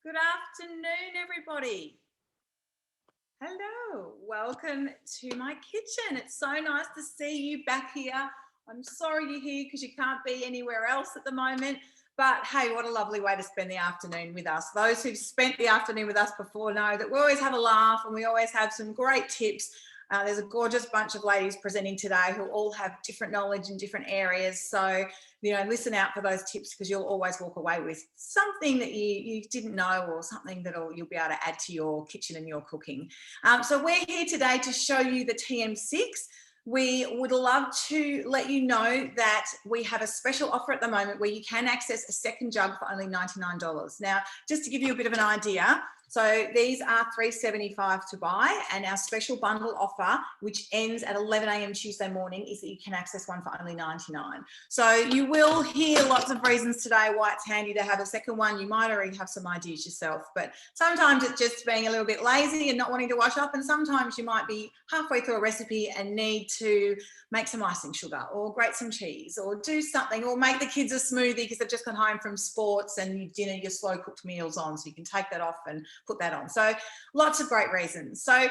Good afternoon, everybody. Hello, welcome to my kitchen. It's so nice to see you back here. I'm sorry you're here because you can't be anywhere else at the moment, but hey, what a lovely way to spend the afternoon with us. Those who've spent the afternoon with us before know that we always have a laugh and we always have some great tips. There's a gorgeous bunch of ladies presenting today who all have different knowledge in different areas. So, listen out for those tips because you'll always walk away with something that you didn't know or something that you'll be able to add to your kitchen and your cooking. So we're here today to show you the TM6. We would love to let you know that we have a special offer at the moment where you can access a second jug for only $99. Now, just to give you a bit of an idea, so these are $3.75 to buy, and our special bundle offer, which ends at 11 a.m. Tuesday morning, is that you can access one for only $99. So you will hear lots of reasons today why it's handy to have a second one. You might already have some ideas yourself, but sometimes it's just being a little bit lazy and not wanting to wash up, and sometimes you might be halfway through a recipe and need to make some icing sugar or grate some cheese or do something, or make the kids a smoothie because they've just got home from sports and dinner your slow cooked meals on, so you can take that off and put that on. So lots of great reasons. So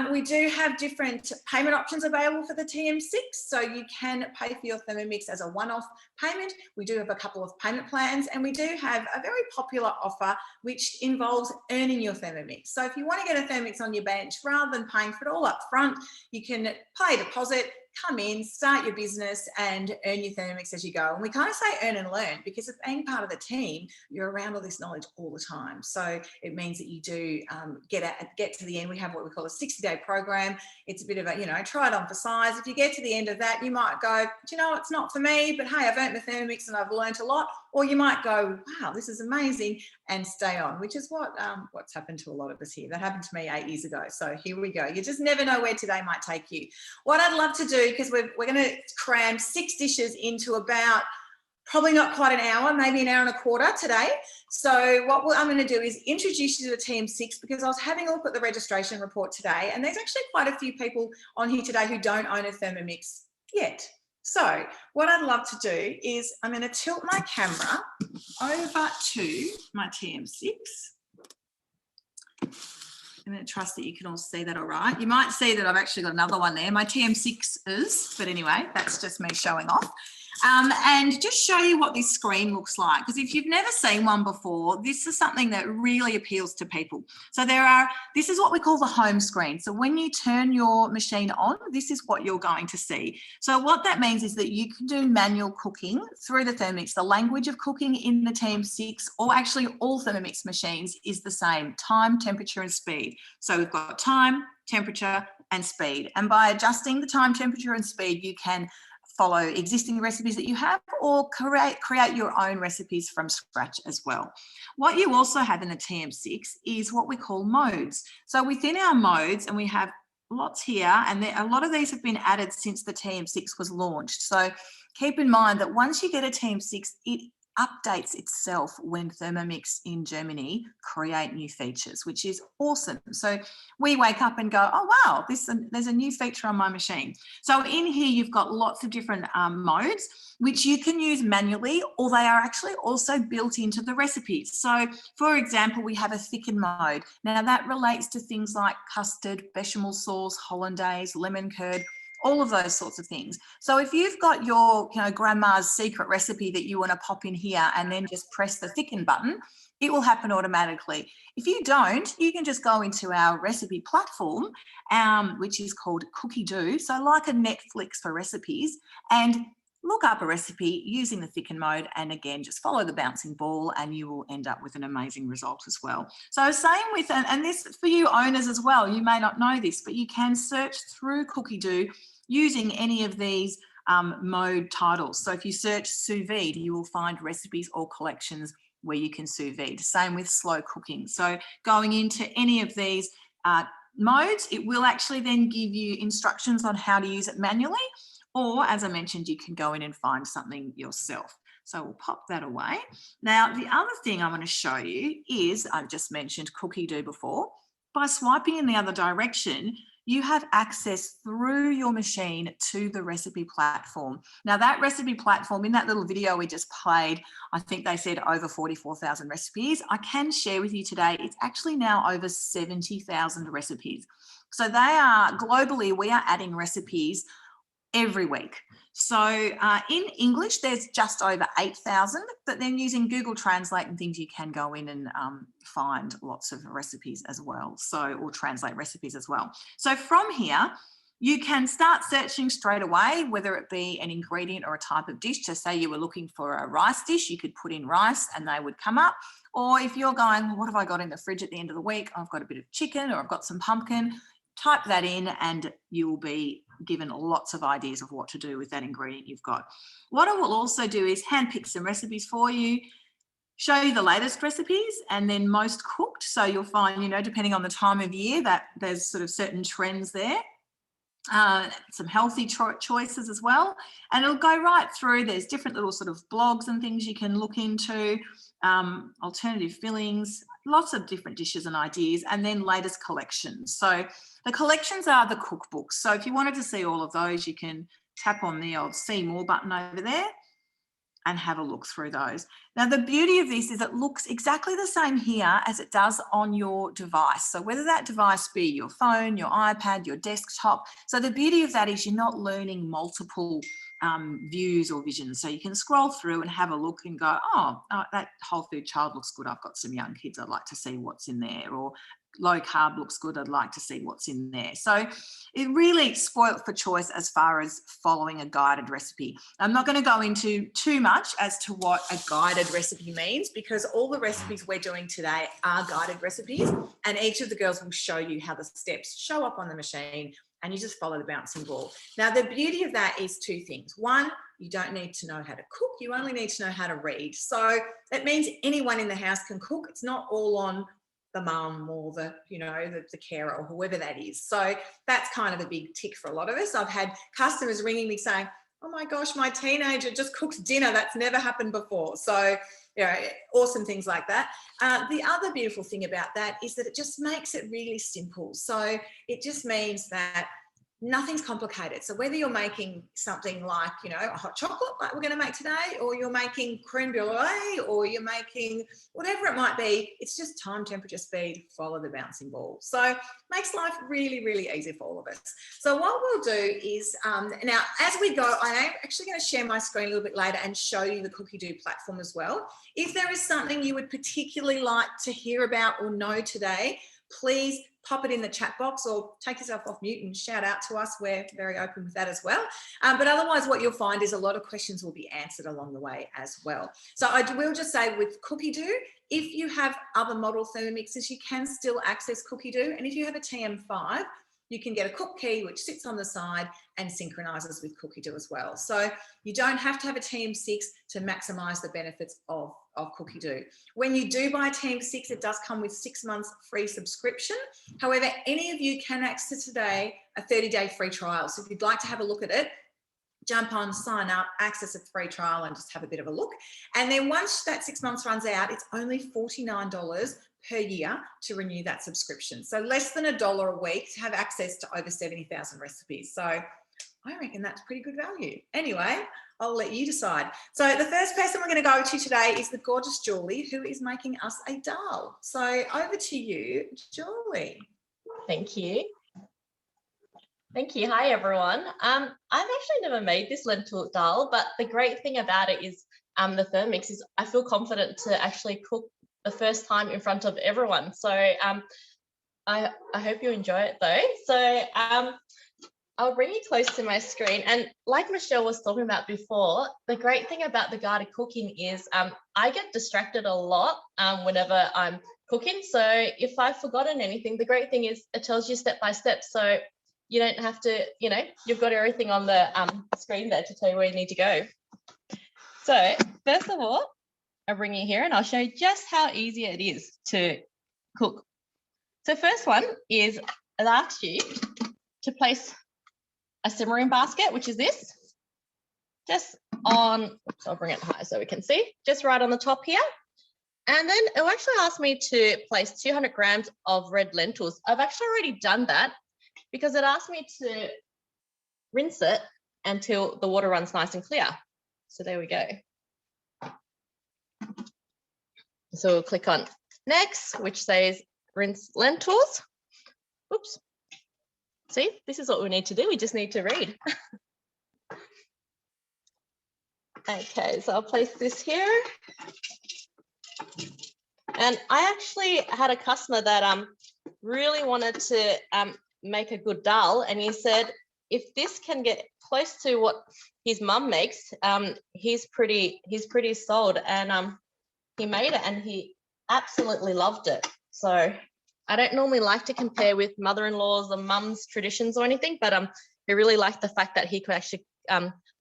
we do have different payment options available for the TM6. So you can pay for your Thermomix as a one-off payment. We do have a couple of payment plans, and we do have a very popular offer which involves earning your Thermomix. So if you want to get a Thermomix on your bench, rather than paying for it all up front, you can pay a deposit, come in, start your business and earn your Thermomix as you go. And we kind of say earn and learn because of being part of the team, you're around all this knowledge all the time. So it means that you do get to the end. We have what we call a 60-day program. It's a bit of a, try it on for size. If you get to the end of that, you might go, it's not for me, but hey, I've earned my Thermomix and I've learned a lot. Or you might go, wow, this is amazing, and stay on, which is what's happened to a lot of us here. That happened to me 8 years ago. So here we go. You just never know where today might take you. What I'd love to do, because we're going to cram 6 dishes into about probably not quite an hour, maybe an hour and a quarter today. So what I'm going to do is introduce you to the TM6, because I was having a look at the registration report today, and there's actually quite a few people on here today who don't own a Thermomix yet. So what I'd love to do is I'm going to tilt my camera over to my TM6. I'm going to trust that you can all see that all right. You might see that I've actually got another one there, my TM6s, but anyway, that's just me showing off. And just show you what this screen looks like, because if you've never seen one before, this is something that really appeals to people. So this is what we call the home screen. So when you turn your machine on, this is what you're going to see. So what that means is that you can do manual cooking through the Thermomix. The language of cooking in the TM6, or actually all Thermomix machines, is the same: time, temperature, and speed. So we've got time, temperature, and speed. And by adjusting the time, temperature, and speed, you can follow existing recipes that you have, or create your own recipes from scratch as well. What you also have in the TM6 is what we call modes. So within our modes, and we have lots here, and a lot of these have been added since the TM6 was launched. So keep in mind that once you get a TM6, it updates itself when Thermomix in Germany create new features, which is awesome. So we wake up and go, oh wow, there's a new feature on my machine. So in here you've got lots of different modes which you can use manually, or they are actually also built into the recipes. So for example, we have a thicken mode. Now that relates to things like custard, bechamel sauce, hollandaise, lemon curd, all of those sorts of things. So if you've got your grandma's secret recipe that you want to pop in here and then just press the thicken button, it will happen automatically. If you don't, you can just go into our recipe platform, which is called Cookidoo, so like a Netflix for recipes, and look up a recipe using the thicken mode, and again, just follow the bouncing ball and you will end up with an amazing result as well. So same with, and this for you owners as well, you may not know this, but you can search through Cookidoo using any of these mode titles. So if you search sous vide, you will find recipes or collections where you can sous vide. Same with slow cooking. So going into any of these modes, it will actually then give you instructions on how to use it manually, or as I mentioned, you can go in and find something yourself. So we'll pop that away. Now, the other thing I want to show you is, I've just mentioned Cookidoo before. By swiping in the other direction, you have access through your machine to the recipe platform. Now, that recipe platform, in that little video we just played, I think they said over 44,000 recipes. I can share with you today, it's actually now over 70,000 recipes. So they are, globally, we are adding recipes every week. So in English, there's just over 8,000, but then using Google Translate and things, you can go in and find lots of recipes as well. So, or translate recipes as well. So from here, you can start searching straight away, whether it be an ingredient or a type of dish. So say you were looking for a rice dish, you could put in rice and they would come up. Or if you're going, well, what have I got in the fridge at the end of the week? I've got a bit of chicken or I've got some pumpkin. Type that in and you will be given lots of ideas of what to do with that ingredient you've got. What I will also do is handpick some recipes for you, show you the latest recipes and then most cooked. So you'll find, you know, depending on the time of year, that there's sort of certain trends there. Some healthy choices as well. And it'll go right through. There's different little sort of blogs and things you can look into, alternative fillings, lots of different dishes and ideas, and then latest collections. So the collections are the cookbooks. So if you wanted to see all of those, you can tap on the old see more button over there and have a look through those. Now, the beauty of this is it looks exactly the same here as it does on your device. So whether that device be your phone, your iPad, your desktop. So the beauty of that is you're not learning multiple views or visions. So you can scroll through and have a look and go, oh, that whole food child looks good. I've got some young kids. I'd like to see what's in there. Or low carb looks good. I'd like to see what's in there. So it really spoiled for choice as far as following a guided recipe. I'm not going to go into too much as to what a guided recipe means because all the recipes we're doing today are guided recipes and each of the girls will show you how the steps show up on the machine and you just follow the bouncing ball. Now, the beauty of that is two things. One, you don't need to know how to cook. You only need to know how to read. So that means anyone in the house can cook. It's not all on the mum or the, you know, the carer or whoever that is. So that's kind of a big tick for a lot of us. I've had customers ringing me saying, oh my gosh, my teenager just cooks dinner. That's never happened before. So, you know, awesome things like that. The other beautiful thing about that is that it just makes it really simple. So it just means that nothing's complicated. So whether you're making something like, you know, a hot chocolate like we're going to make today, or you're making creme brulee, or you're making whatever it might be, it's just time, temperature, speed, follow the bouncing ball. So it makes life really, really easy for all of us. So what we'll do is, now as we go, I am actually going to share my screen a little bit later and show you the Cookidoo platform as well. If there is something you would particularly like to hear about or know today, please pop it in the chat box or take yourself off mute and shout out to us. We're very open with that as well. But otherwise, what you'll find is a lot of questions will be answered along the way as well. So I will just say with Cookidoo, if you have other model Thermomixes, you can still access Cookidoo. And if you have a TM5, you can get a cook key which sits on the side and synchronizes with Cookidoo as well. So you don't have to have a TM6 to maximize the benefits of Cookidoo. When you do buy a TM6, it does come with 6 months free subscription. However, any of you can access today a 30-day free trial. So if you'd like to have a look at it, jump on, sign up, access a free trial and just have a bit of a look. And then once that 6 months runs out, it's only $49 per year to renew that subscription. So less than $1 a week to have access to over 70,000 recipes. So I reckon that's pretty good value. Anyway, I'll let you decide. So the first person we're going to go to today is the gorgeous Julie, who is making us a Dahl. So over to you, Julie. Thank you. Thank you. Hi, everyone. I've actually never made this lentil Dahl, but the great thing about it is the Thermomix is I feel confident to actually cook the first time in front of everyone. So I hope you enjoy it though. So I'll bring you close to my screen. And like Michelle was talking about before, the great thing about the guided cooking is I get distracted a lot whenever I'm cooking. So if I've forgotten anything, the great thing is it tells you step by step. So you don't have to, you know, you've got everything on the screen there to tell you where you need to go. So first of all, I'll bring you here and I'll show you just how easy it is to cook. So first one is it asks you to place a simmering basket, which is this, just on, so I'll bring it high so we can see, just right on the top here. And then it will actually ask me to place 200 grams of red lentils. I've actually already done that. because it asked me to rinse it until the water runs nice and clear. So there we go. So we'll click on next, which says rinse lentils. Oops. See, this is what we need to do. We just need to read. Okay, so I'll place this here. And I actually had a customer that really wanted to make a good dal, and he said if this can get close to what his mum makes, he's pretty sold. And he made it, and he absolutely loved it. So I don't normally like to compare with mother-in-laws or mum's traditions or anything, but he really liked the fact that he could actually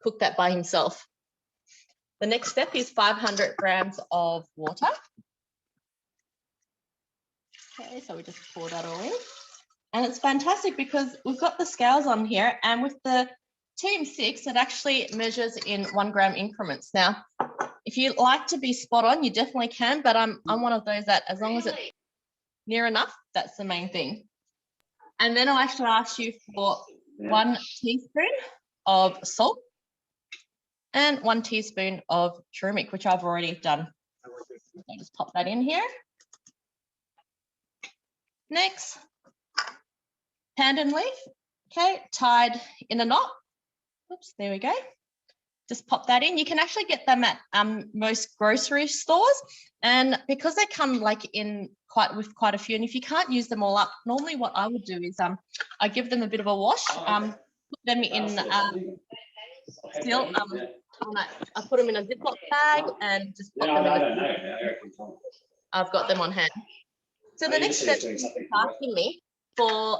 cook that by himself. The next step is 500 grams of water. Okay, so we just pour that all in. And it's fantastic because we've got the scales on here, and with the TM6, it actually measures in 1 gram increments. Now, if you like to be spot on, you definitely can, but I'm one of those that as long as it's near enough, that's the main thing. And then I'll actually ask you for 1 teaspoon of salt and 1 teaspoon of turmeric, which I've already done. I'll just pop that in here. Next, pandan leaf, okay, tied in a knot. Oops, there we go. Just pop that in. You can actually get them at most grocery stores, and because they come like in with quite a few, and if you can't use them all up, normally what I would do is I give them a bit of a wash, put them in I put them in a Ziploc bag and just pop them in. I've got them on hand. So the next step is asking me for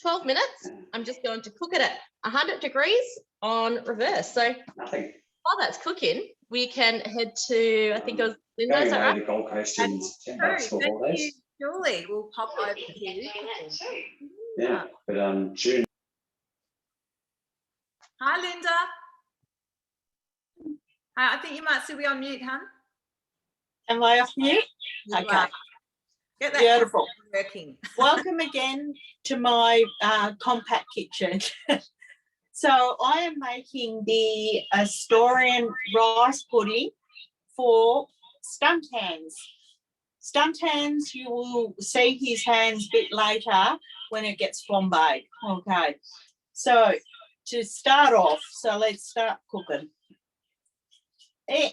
12 minutes. I'm just going to cook it at 100 degrees on reverse. So while that's cooking, we can head to, I think it was Linda. Is that right? The Gold Coast in $10 for holidays. Julie, we'll pop over here. Yeah, but June. Hi, Linda. I think you might still be on mute, hun. Am I off mute? Okay. Get that Beautiful. working. Welcome again to my compact kitchen. So I am making the Asturian rice pudding for stunt hands. Stunt hands, you will see his hands a bit later when it gets flambéed. Okay. So to start off, so let's start cooking. Okay.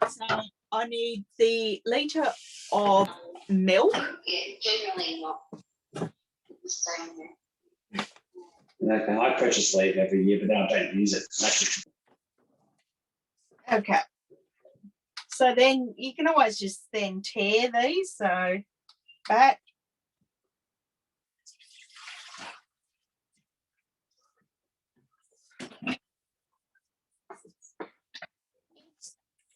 So I need the litre of milk. Generally not the same. Okay, I purchase leave every year, but then I don't use it. Okay. So then you can always just then tear these. So back.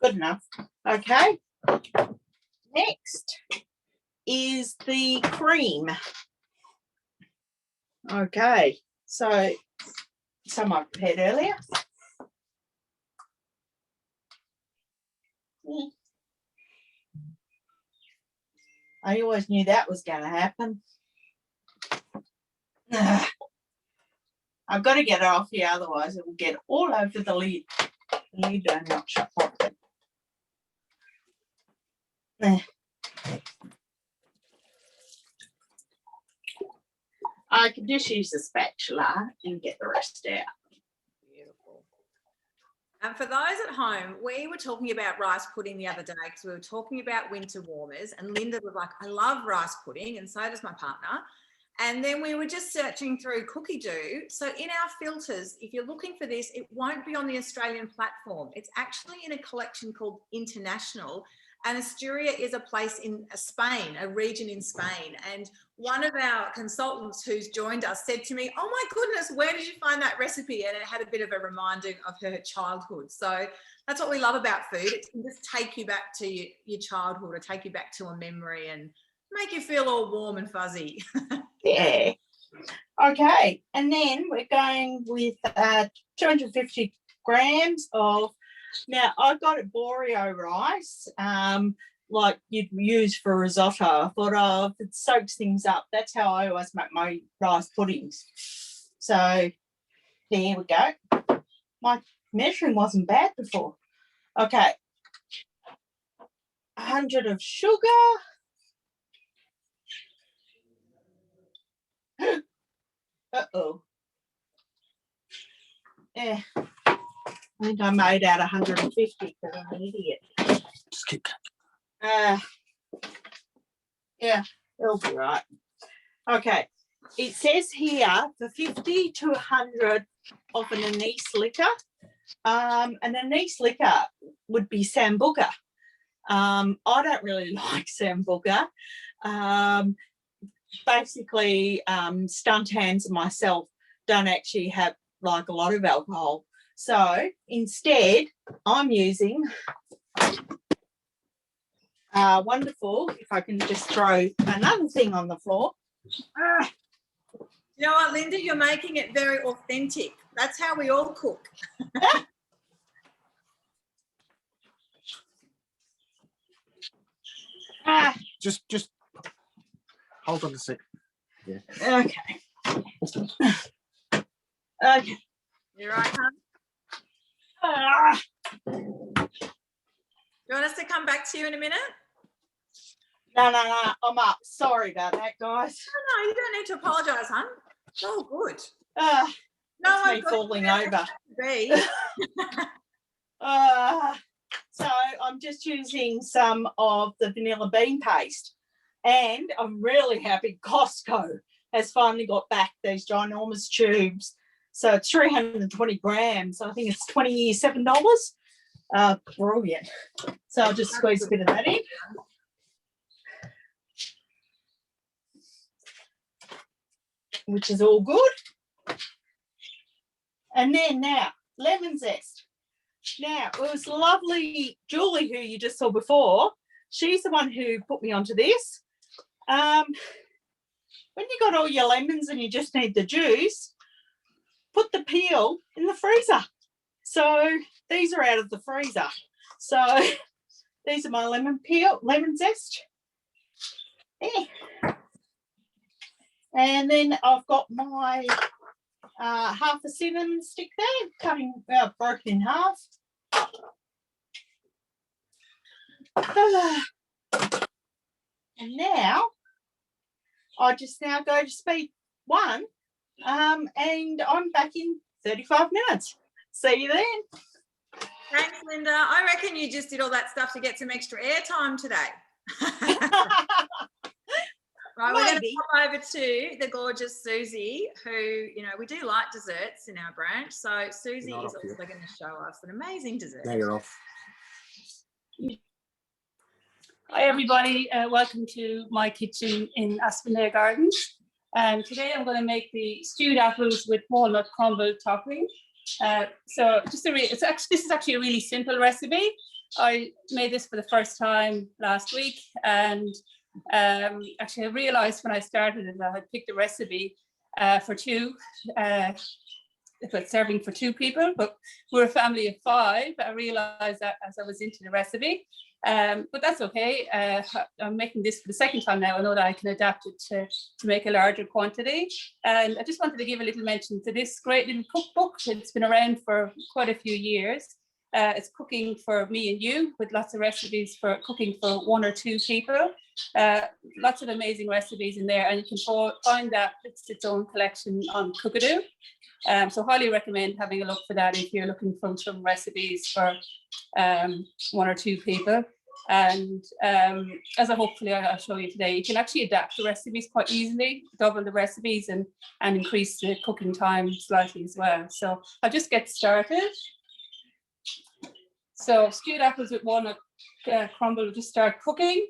Good enough. Okay. Next is the cream. Okay. So some I prepared earlier. I always knew that was going to happen. I've got to get it off here, otherwise it will get all over the lid. The lid don't not shut properly. I can just use the spatula and get the rest out. Beautiful. And for those at home, we were talking about rice pudding the other day because we were talking about winter warmers, and Linda was like, I love rice pudding, and so does my partner. And then we were just searching through Cookidoo. So in our filters, if you're looking for this, it won't be on the Australian platform. It's actually in a collection called International. And Asturias is a place in Spain, a region in Spain. And one of our consultants who's joined us said to me, oh my goodness, where did you find that recipe? And it had a bit of a reminder of her childhood. So that's what we love about food. It can just take you back to your childhood, or take you back to a memory and make you feel all warm and fuzzy. Yeah. Okay. And then we're going with 250 grams of, now I got it Boreo rice. like you'd use for risotto. I thought, oh, if it soaks things up, that's how I always make my rice puddings. So there we go. My measuring wasn't bad before. Okay. 100 of sugar. Uh-oh. Yeah. I think I made out 150 because I'm an idiot. Just keep Yeah, it'll be right. Okay. It says here for 50 to 100 of an anise liquor. An anise liquor would be sambuca. I don't really like sambuca. Basically, stunt hands and myself don't actually have like a lot of alcohol. So instead, I'm using wonderful, if I can just throw another thing on the floor. You know what, Linda? You're making it very authentic. That's how we all cook. just hold on a sec. Yeah. Okay. Okay. You're right, hon. Ah. Do you want us to come back to you in a minute? No, I'm up. Sorry about that, guys. No, you don't need to apologise, hon. It's all good. No, No, me falling over. Be. So I'm just using some of the vanilla bean paste, and I'm really happy Costco has finally got back these ginormous tubes. So it's 320 grams. I think it's $27. Brilliant. So I'll just squeeze a bit of that in. Which is all good. And then now, lemon zest. Now, it was lovely Julie, who you just saw before. She's the one who put me onto this. When you got all your lemons and you just need the juice, put the peel in the freezer. So these are out of the freezer. So these are my lemon zest. Yeah. And then I've got my half a cinnamon stick there, broken in half. And now I just now go to speed 1, and I'm back in 35 minutes. See you then. Thanks, Linda. I reckon you just did all that stuff to get some extra airtime today. Right, we're going to come over to the gorgeous Susie, who, you know, we do like desserts in our branch. So Susie is also going to show us an amazing dessert. Now you're off. Hi everybody, welcome to my kitchen in Aspendale Gardens. And today I'm going to make the stewed apples with walnut crumble topping. This is actually a really simple recipe. I made this for the first time last week, and actually I realized when I started it that I picked a recipe for two, but serving for 2 people, but we're a family of 5. I realized that as I was into the recipe, but that's okay. I'm making this for the second time now. I know that I can adapt it to make a larger quantity. And I just wanted to give a little mention to this great little cookbook. It's been around for quite a few years. It's cooking for me and you, with lots of recipes for cooking for 1 or 2 people. Lots of amazing recipes in there, and you can find that it's its own collection on Cookidoo. So highly recommend having a look for that if you're looking for some recipes for 1 or 2 people. And as hopefully I'll show you today, you can actually adapt the recipes quite easily, double the recipes and increase the cooking time slightly as well. So I'll just get started. So stewed apples with walnut crumble will just start cooking.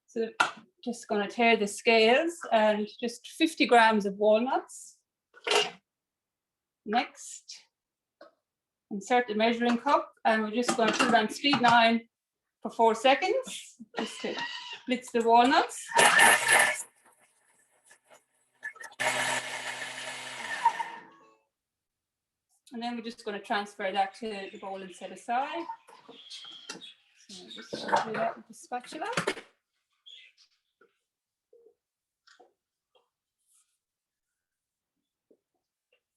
So just going to tear the scales, and just 50 grams of walnuts. Next, insert the measuring cup, and we're just going to put it on speed 9 for 4 seconds, just to blitz the walnuts. And then we're just going to transfer that to the bowl and set aside. So Just do that with the spatula.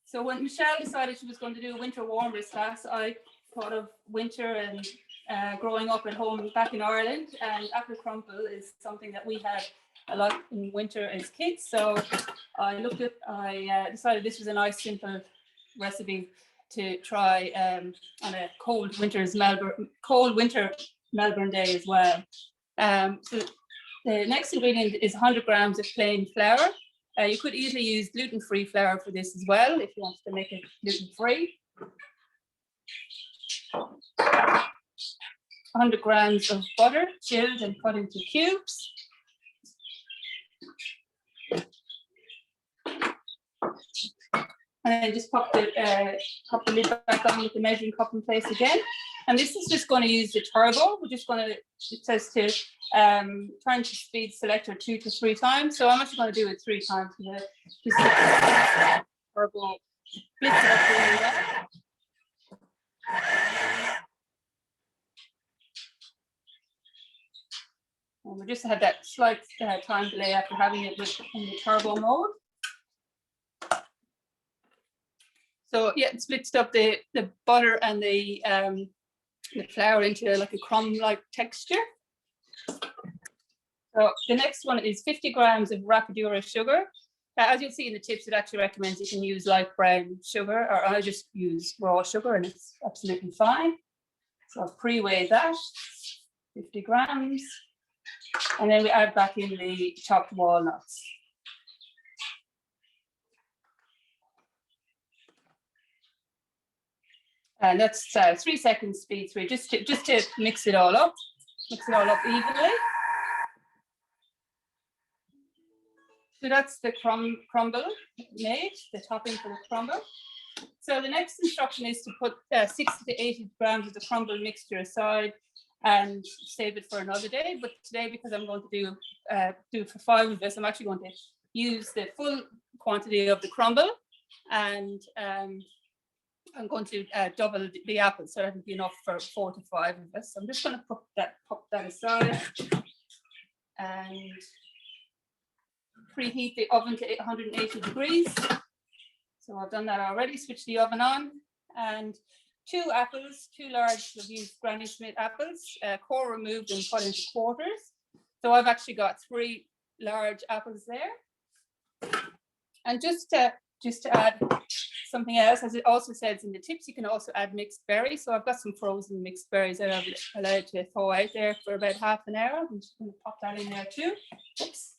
So when Michelle decided she was going to do a winter warmers class, I thought of winter and growing up at home back in Ireland, and apple crumble is something that we had a lot in winter as kids. So I decided this was a nice simple recipe to try on a cold winter Melbourne day as well. So the next ingredient is 100 grams of plain flour. You could easily use gluten-free flour for this as well if you wanted to make it gluten-free. 100 grams of butter, chilled and cut into cubes. And then just pop the lid back on with the measuring cup in place again. And this is just going to use the turbo. We're just going to, it says to turn to speed selector 2 to 3 times. So I'm actually going to do it 3 times. Just turbo split it up really well. And we just had that slight time delay after having it in the turbo mode. So yeah, it splits up the butter and the flour into like a crumb-like texture. So the next one is 50 grams of rapadura sugar. As you'll see in the tips, it actually recommends you can use light brown sugar, or I just use raw sugar and it's absolutely fine. So I've pre-weighed that, 50 grams. And then we add back in the chopped walnuts. And that's 3 seconds speed 3, just to mix it all up evenly. So that's the crumble made, the topping for the crumble. So the next instruction is to put 60 to 80 grams of the crumble mixture aside and save it for another day. But today, because I'm going to do it for 5 of us, I'm actually going to use the full quantity of the crumble, and I'm going to double the apples, so that would be enough for 4 to 5 of us. So I'm just going to pop that aside and preheat the oven to 180 degrees. So I've done that already. Switch the oven on, and 2 apples, 2 large, we've used Granny Smith apples, core removed and cut into quarters. So I've actually got 3 large apples there. And just to add something else, as it also says in the tips, you can also add mixed berries. So I've got some frozen mixed berries that I've allowed to thaw out there for about half an hour. I'm just going to pop that in there too. Oops.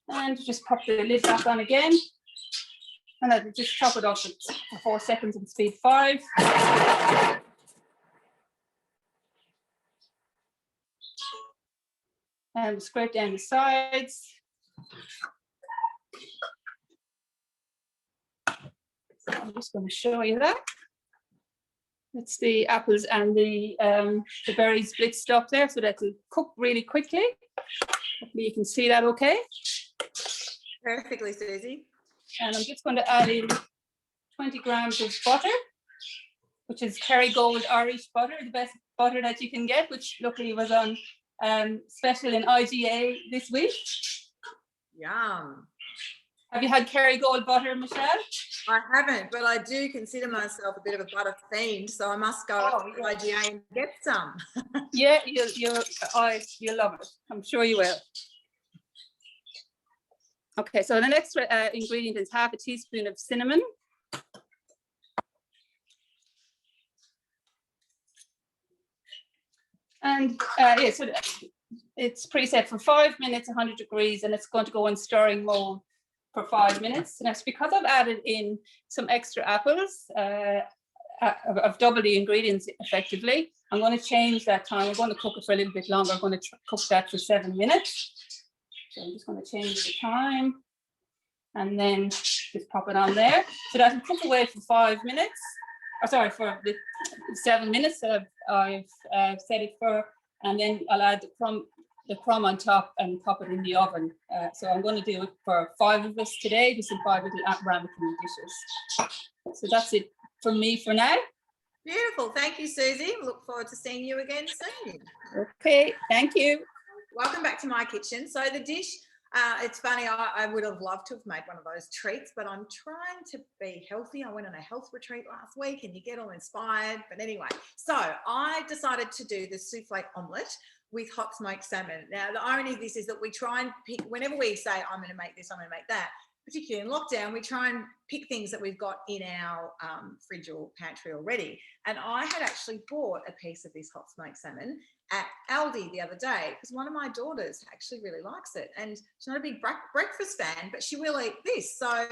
And just pop the lid back on again. And then just chop it off for 4 seconds in speed 5. And scrape down the sides. So I'm just going to show you that. That's the apples and the berries blitzed up there, so that will cook really quickly. Hopefully you can see that okay. Perfectly, Susie. And I'm just going to add in 20 grams of butter, which is Kerrygold Irish butter, the best butter that you can get, which luckily was on special in IGA this week. Yum. Have you had Kerrygold butter, Michelle? I haven't, but I do consider myself a bit of a butter fiend, so I must go to IGA and get some. Yeah, you'll love it. I'm sure you will. Okay, so the next ingredient is half a teaspoon of cinnamon. And yeah, so it's preset for 5 minutes, 100 degrees, and it's going to go in stirring mode for 5 minutes. And that's because I've added in some extra apples. I've doubled the ingredients effectively. I'm going to change that time. I'm going to cook it for a little bit longer. I'm going to cook that for 7 minutes. So I'm just going to change the time and then just pop it on there. So that will cook away for 5 minutes. Oh, sorry, for the 7 minutes that I've set it for. And then I'll add the crumb on top and pop it in the oven. So I'm going to do it for 5 of us today, just in 5 little ramekin dishes. So that's it from me for now. Beautiful. Thank you, Susie. We look forward to seeing you again soon. Okay, thank you. Welcome back to my kitchen. So the dish, it's funny, I would have loved to have made one of those treats, but I'm trying to be healthy. I went on a health retreat last week and you get all inspired. But anyway, so I decided to do the souffle omelette with hot smoked salmon. Now, the irony of this is that we try and pick, whenever we say, I'm going to make this, I'm going to make that, particularly in lockdown, we try and pick things that we've got in our fridge or pantry already. And I had actually bought a piece of this hot smoked salmon at Aldi the other day because one of my daughters actually really likes it. And she's not a big breakfast fan, but she will eat this. So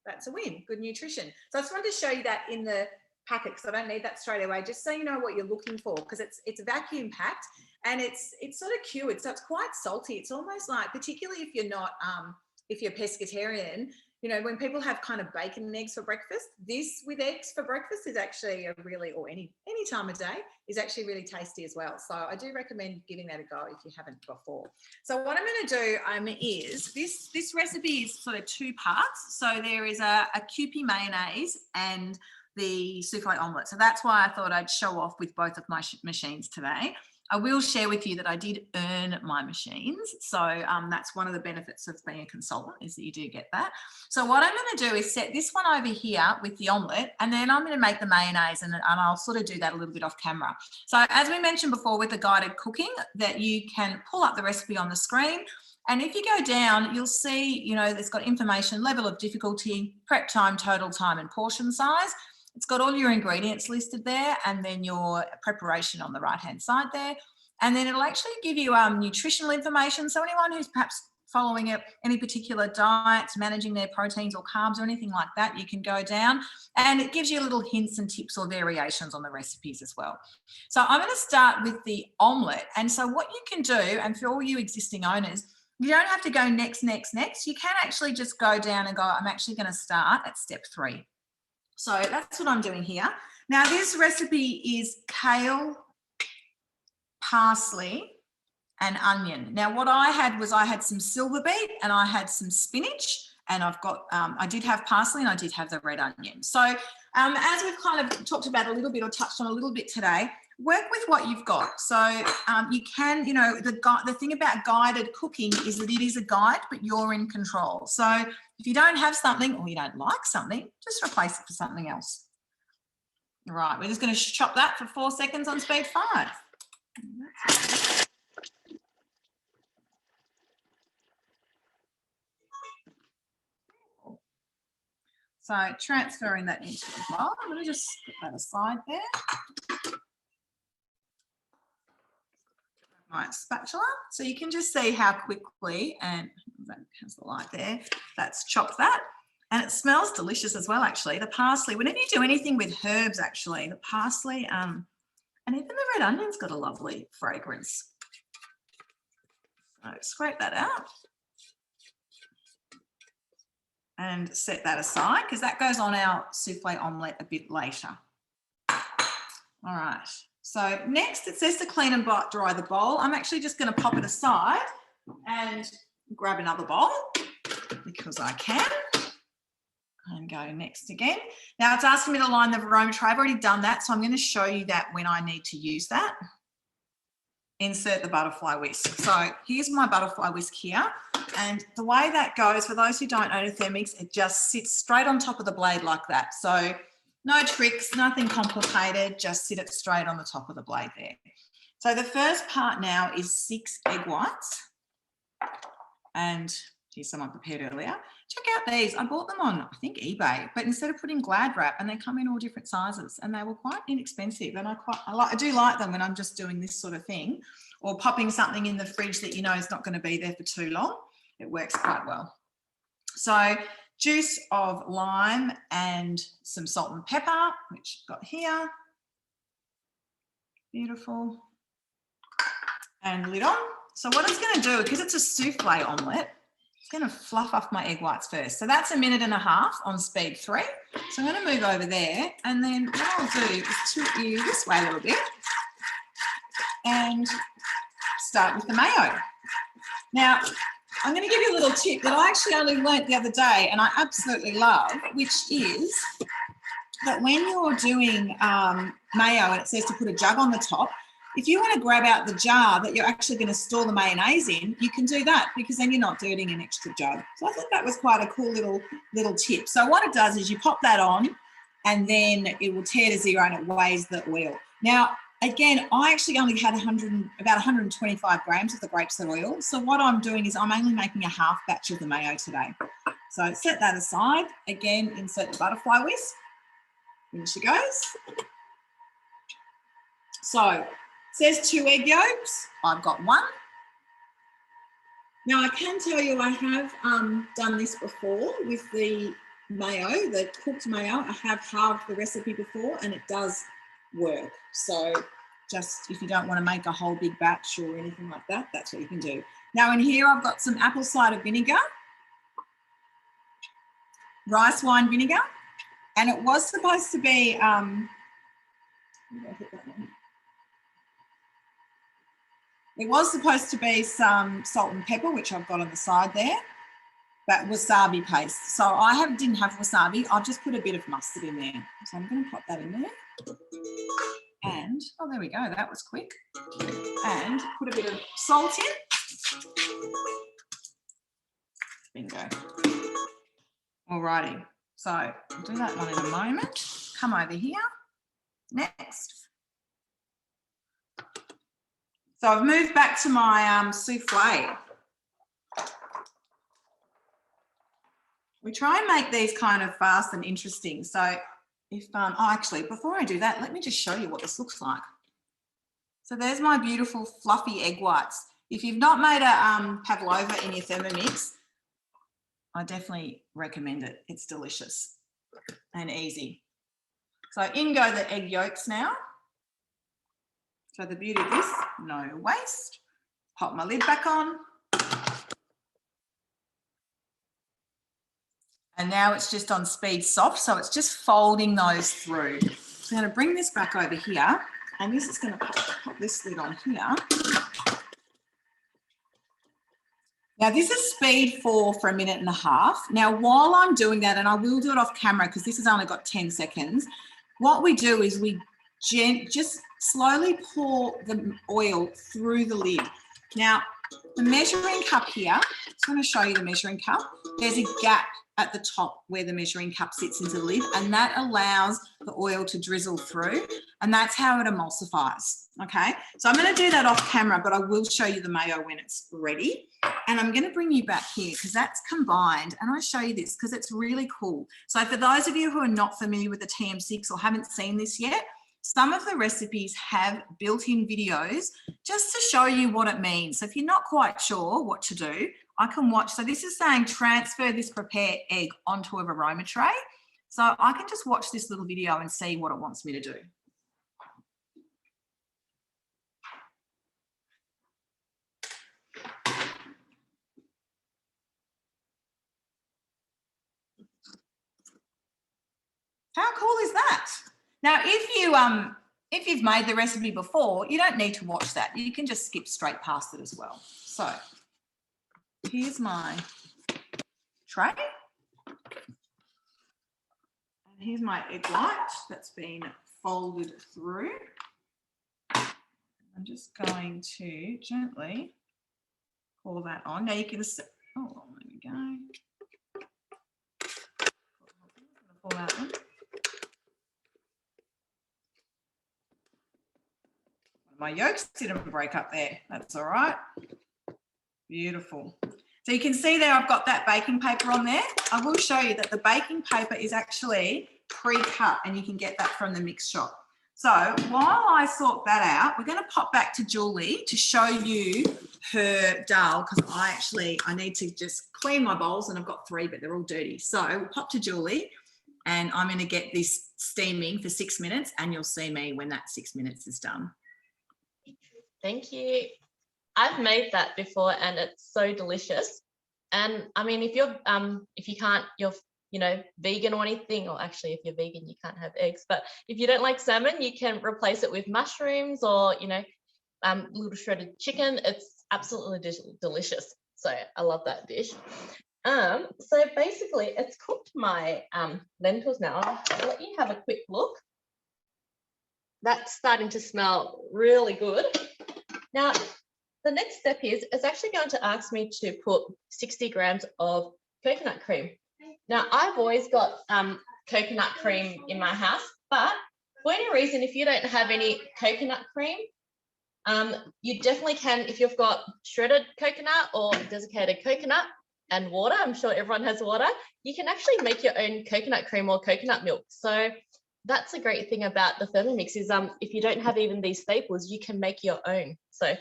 that's a win, good nutrition. So I just wanted to show you that in the packet because I don't need that straight away, just so you know what you're looking for, because it's vacuum packed and it's sort of cured. So it's quite salty. It's almost like, particularly if you're not, if you're pescatarian, you know, when people have kind of bacon and eggs for breakfast, this with eggs for breakfast is actually a really, or any time of day, is actually really tasty as well. So I do recommend giving that a go if you haven't before. So what I'm going to do is this recipe is sort of two parts. So there is a Cumin mayonnaise and the souffle omelette. So that's why I thought I'd show off with both of my machines today. I will share with you that I did earn my machines. So that's one of the benefits of being a consultant, is that you do get that. So what I'm going to do is set this one over here with the omelette, and then I'm going to make the mayonnaise, and I'll sort of do that a little bit off camera. So as we mentioned before with the guided cooking, that you can pull up the recipe on the screen. And if you go down, you'll see, you know, it's got information, level of difficulty, prep time, total time, and portion size. It's got all your ingredients listed there, and then your preparation on the right-hand side there. And then it'll actually give you nutritional information. So anyone who's perhaps following any particular diets, managing their proteins or carbs or anything like that, you can go down, and it gives you little hints and tips or variations on the recipes as well. So I'm going to start with the omelette. And so what you can do, and for all you existing owners, you don't have to go next. You can actually just go down and go, I'm actually going to start at step 3. So that's what I'm doing here. Now this recipe is kale, parsley and onion. Now what I had was I had some silver beet and I had some spinach, and I've got, I did have parsley and I did have the red onion. So as we've kind of talked about a little bit or touched on a little bit today, work with what you've got. So you can, you know, the thing about guided cooking is that it is a guide, but you're in control. So if you don't have something or you don't like something, just replace it for something else. All right, we're just going to chop that for 4 seconds on speed 5. So transferring that into the bowl. I'm going to just put that aside there. My spatula, so you can just see how quickly, and that has the light there, that's chopped that, and it smells delicious as well. Actually, the parsley, whenever you do anything with herbs, actually the parsley and even the red onion's got a lovely fragrance. So scrape that out and set that aside, because that goes on our souffle omelette a bit later. All right. So next it says to clean and dry the bowl. I'm actually just going to pop it aside and grab another bowl because I can, and go next again. Now it's asking me to line the aroma tray. I've already done that, so I'm going to show you that when I need to use that. Insert the butterfly whisk. So here's my butterfly whisk here, and the way that goes, for those who don't know the Thermix, it just sits straight on top of the blade like that. So no tricks, nothing complicated, just sit it straight on the top of the blade there. So the first part now is 6 egg whites. And here's some I prepared earlier. Check out these. I bought them on, I think, eBay, but instead of putting Glad wrap, and they come in all different sizes, and they were quite inexpensive. And I do like them when I'm just doing this sort of thing, or popping something in the fridge that you know is not going to be there for too long. It works quite well. So juice of lime and some salt and pepper, which I've got here. Beautiful. And lid on. So what it's going to do, because it's a souffle omelette, it's going to fluff off my egg whites first. So that's 1.5 minutes on speed 3. So I'm going to move over there, and then what I'll do is tilt you this way a little bit and start with the mayo. Now, I'm going to give you a little tip that I actually only learnt the other day and I absolutely love, which is that when you're doing mayo and it says to put a jug on the top, if you want to grab out the jar that you're actually going to store the mayonnaise in, you can do that because then you're not dirtying an extra jug. So I thought that was quite a cool little tip. So what it does is you pop that on and then it will tear to zero and it weighs the oil. Now, again, I actually only had about 125 grams of the grapeseed oil. So what I'm doing is I'm only making a half batch of the mayo today. So set that aside. Again, insert the butterfly whisk. In she goes. So it says 2 egg yolks. I've got 1. Now I can tell you I have done this before with the mayo, the cooked mayo. I have halved the recipe before and it does work. So just if you don't want to make a whole big batch or anything like that, that's what you can do. Now in here I've got some apple cider vinegar, rice wine vinegar, and it was supposed to be, it was supposed to be some salt and pepper, which I've got on the side there, but wasabi paste. So I didn't have wasabi. I've just put a bit of mustard in there. So I'm going to pop that in there. And, oh, there we go. That was quick. And put a bit of salt in. Bingo. Alrighty. So I'll do that one in a moment. Come over here. Next. So I've moved back to my souffle. We try and make these kind of fast and interesting. So if, oh, actually, before I do that, let me just show you what this looks like. So there's my beautiful fluffy egg whites. If you've not made a pavlova in your Thermomix, I definitely recommend it. It's delicious and easy. So in go the egg yolks now. So the beauty of this, no waste. Pop my lid back on. And now it's just on speed soft, so it's just folding those through. So I'm going to bring this back over here, and this is going to pop this lid on here. Now this is speed 4 for 1.5 minutes. Now while I'm doing that, and I will do it off camera because this has only got 10 seconds, what we do is we just slowly pour the oil through the lid. Now the measuring cup here, I'm just going to show you the measuring cup. There's a gap at the top where the measuring cup sits into the lid, and that allows the oil to drizzle through, and that's how it emulsifies. Okay, so I'm going to do that off camera, but I will show you the mayo when it's ready. And I'm going to bring you back here because that's combined, and I'll show you this because it's really cool. So for those of you who are not familiar with the TM6 or haven't seen this yet, some of the recipes have built-in videos just to show you what it means. So if you're not quite sure what to do, I can watch. So this is saying transfer this prepared egg onto an aroma tray. So I can just watch this little video and see what it wants me to do. How cool is that? Now, if you've made the recipe before, you don't need to watch that. You can just skip straight past it as well. So here's my tray. And here's my egg white that's been folded through. I'm just going to gently pour that on. Now you can see, oh, there we go. Pour that on. My yolks didn't break up there. That's all right. Beautiful. So you can see there I've got that baking paper on there. I will show you that the baking paper is actually pre-cut, and you can get that from the mix shop. So while I sort that out, we're going to pop back to Julie to show you her Dahl, because I need to just clean my bowls, and I've got 3, but they're all dirty. So we'll pop to Julie, and I'm going to get this steaming for 6 minutes, and you'll see me when that 6 minutes is done. Thank you. I've made that before and it's so delicious. And I mean, if you can't, you're vegan or anything, or actually if you're vegan, you can't have eggs, but if you don't like salmon, you can replace it with mushrooms or, little shredded chicken. It's absolutely delicious. So I love that dish. So basically it's cooked my lentils now. I'll let you have a quick look. That's starting to smell really good. Now, the next step is it's actually going to ask me to put 60 grams of coconut cream. Now, I've always got coconut cream in my house, but for any reason, if you don't have any coconut cream, you definitely can, if you've got shredded coconut or desiccated coconut and water, I'm sure everyone has water, you can actually make your own coconut cream or coconut milk. So that's a great thing about the Thermomix is if you don't have even these staples, you can make your own. So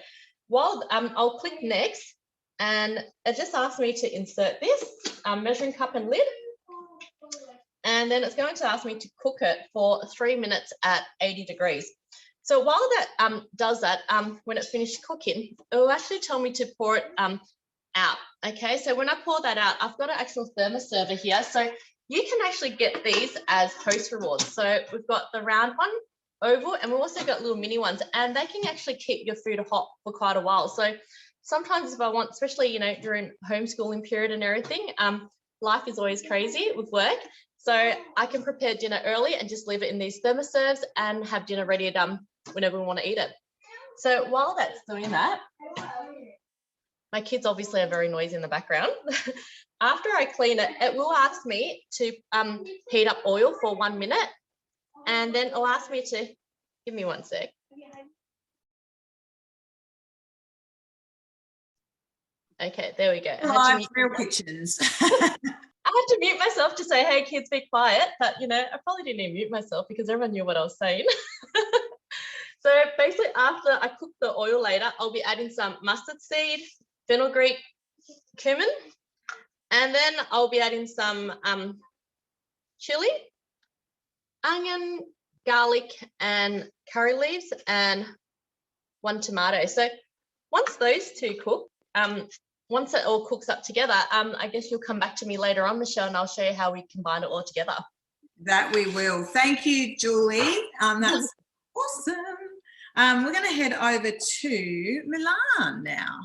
while I'll click next, and it just asks me to insert this measuring cup and lid. And then it's going to ask me to cook it for 3 minutes at 80 degrees. So while that does that, when it's finished cooking, it will actually tell me to pour it out. Okay, so when I pour that out, I've got an actual thermoserver here. So you can actually get these as host rewards. So we've got the round one, oval, and we've also got little mini ones, and they can actually keep your food hot for quite a while. So sometimes if I want, especially, you know, during homeschooling period and everything, life is always crazy with work. So I can prepare dinner early and just leave it in these thermoserves and have dinner ready done whenever we want to eat it. So while that's doing that, my kids obviously are very noisy in the background. After I clean it, it will ask me to heat up oil for 1 minute, and then it'll ask me to, give me 1 sec. Okay, there we go. Live real kitchens. I had to mute myself to say, hey, kids, be quiet. But, you know, I probably didn't even mute myself because everyone knew what I was saying. So basically, after I cook the oil later, I'll be adding some mustard seed, fenugreek, cumin, and then I'll be adding some chili, onion, garlic, and curry leaves, and 1 tomato. So once those two cook, once it all cooks up together, I guess you'll come back to me later on, Michelle, and I'll show you how we combine it all together. That we will. Thank you, Julie. That's awesome. We're going to head over to Milan now.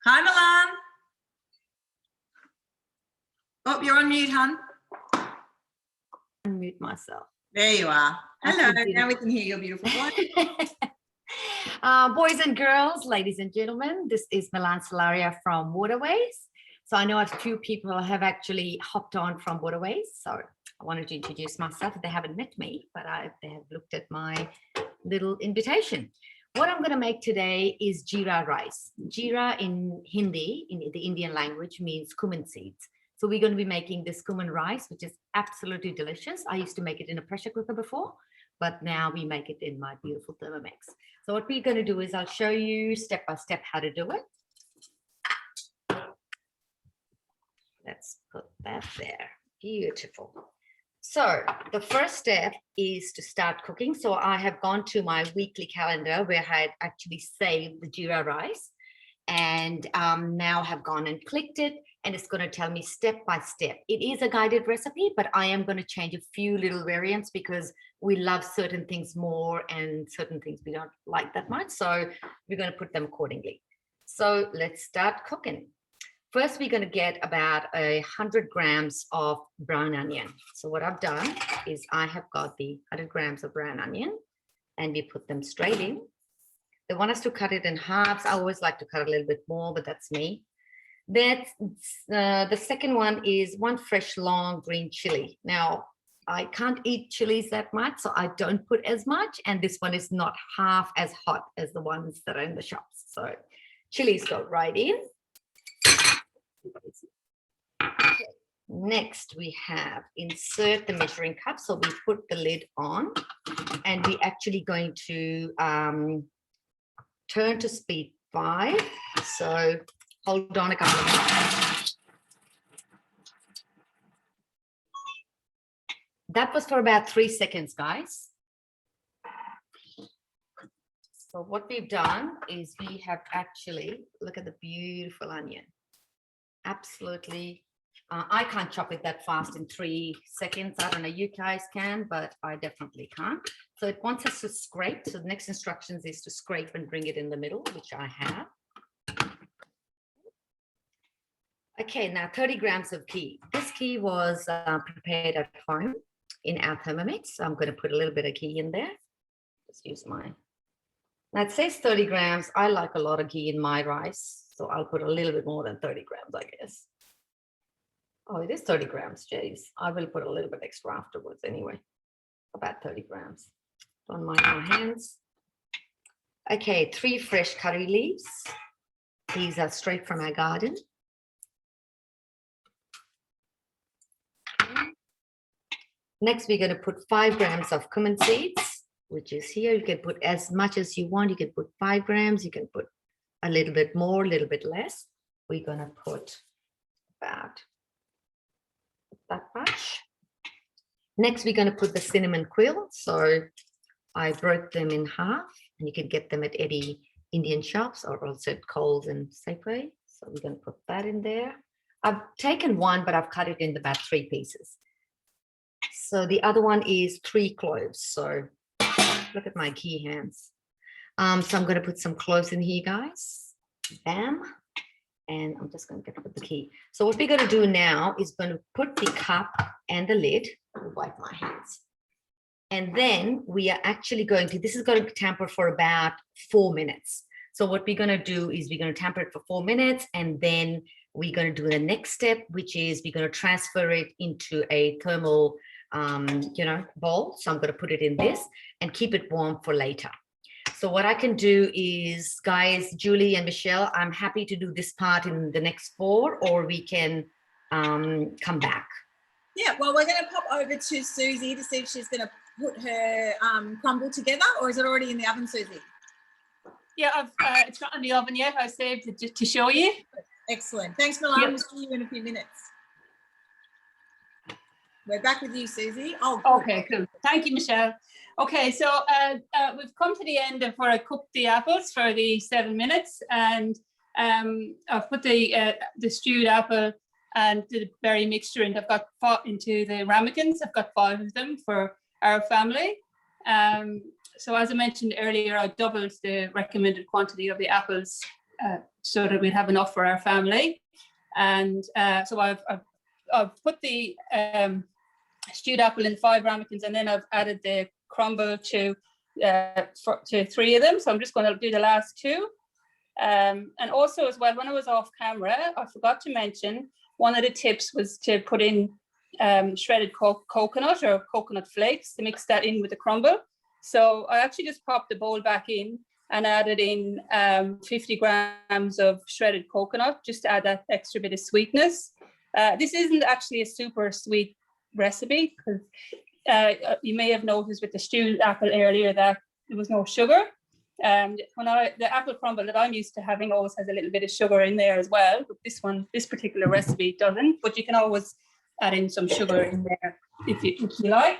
Hi, Milan. Oh, you're on mute, hon. Unmute myself. There you are. Hello. That's Now we can hear your beautiful voice. Boys and girls, ladies and gentlemen, this is Milan Salaria from Waterways. So I know a few people have actually hopped on from Waterways. So I wanted to introduce myself. They haven't met me, but they have looked at my little invitation. What I'm going to make today is Jeera rice. Jeera in Hindi, in the Indian language, means cumin seeds. So we're going to be making this cumin rice, which is absolutely delicious. I used to make it in a pressure cooker before, but now we make it in my beautiful Thermomix. So what we're going to do is I'll show you step by step how to do it. Let's put that there. Beautiful. So the first step is to start cooking. So I have gone to my weekly calendar where I had actually saved the Jeera rice, and now have gone and clicked it, and it's going to tell me step by step. It is a guided recipe, but I am going to change a few little variants because we love certain things more and certain things we don't like that much. So we're going to put them accordingly. So let's start cooking. First, we're going to get about 100 grams of brown onion. So what I've done is I have got the 100 grams of brown onion, and we put them straight in. They want us to cut it in halves. I always like to cut a little bit more, but that's me. That's the second one is 1 fresh long green chili. Now, I can't eat chilies that much, so I don't put as much. And this one is not half as hot as the ones that are in the shops. So chilies go right in. Okay. Next, we have insert the measuring cup. So we put the lid on, and we're actually going to turn to speed 5. So hold on a couple of minutes. That was for about 3 seconds, guys. So what we've done is we have actually, look at the beautiful onion. Absolutely. I can't chop it that fast in 3 seconds. I don't know, you guys can, but I definitely can't. So it wants us to scrape. So the next instructions is to scrape and bring it in the middle, which I have. Okay, now 30 grams of ghee. This ghee was prepared at home in our Thermomix. So I'm going to put a little bit of ghee in there. Just use mine. Now it says 30 grams. I like a lot of ghee in my rice. So I'll put a little bit more than 30 grams, I guess. Oh, it is 30 grams, jeez. I will put a little bit extra afterwards anyway. About 30 grams. Don't mind my hands. Okay, 3 fresh curry leaves. These are straight from our garden. Next, we're going to put 5 grams of cumin seeds, which is here. You can put as much as you want. You can put 5 grams. You can put a little bit more, a little bit less. We're going to put about that much. Next, we're going to put the cinnamon quills. So I broke them in half, and you can get them at any Indian shops or also at Coles and Safeway. So we're going to put that in there. I've taken one, but I've cut it into about 3 pieces. So the other one is 3 cloves. So look at my ghee hands. So I'm going to put some cloves in here, guys. Bam. And I'm just going to get with the ghee. So what we're going to do now is going to put the cup and the lid. Wipe my hands. And then we are actually going to, this is going to tamper for about 4 minutes. So what we're going to do is we're going to tamper it for 4 minutes, and then we're going to do the next step, which is we're going to transfer it into a thermal bowl. So I'm going to put it in this and keep it warm for later. So what I can do is, guys, Julie and Michelle, I'm happy to do this part in the next 4, or we can come back. Yeah, well, we're going to pop over to Susie to see if she's going to put her crumble together, or is it already in the oven, Susie? Yeah, it's not in the oven yet. I saved it just to show you. Excellent. Thanks, Milan. Yep. We'll see you in a few minutes. We're back with you, Susie. Oh, okay, cool. Thank you, Michelle. Okay, so we've come to the end of where I cooked the apples for the 7 minutes, and I've put the stewed apple and the berry mixture in. I've got into the ramekins. I've got 5 of them for our family. So as I mentioned earlier, I doubled the recommended quantity of the apples so that we'd have enough for our family. And so I've put the stewed apple in 5 ramekins, and then I've added the crumble to 3 of them. So I'm just going to do the last 2. And also as well, when I was off camera, I forgot to mention one of the tips was to put in shredded coconut or coconut flakes to mix that in with the crumble. So I actually just popped the bowl back in and added in 50 grams of shredded coconut just to add that extra bit of sweetness. This isn't actually a super sweet recipe, because you may have noticed with the stewed apple earlier that there was no sugar. The apple crumble that I'm used to having always has a little bit of sugar in there as well. But this particular recipe doesn't, but you can always add in some sugar in there if you like.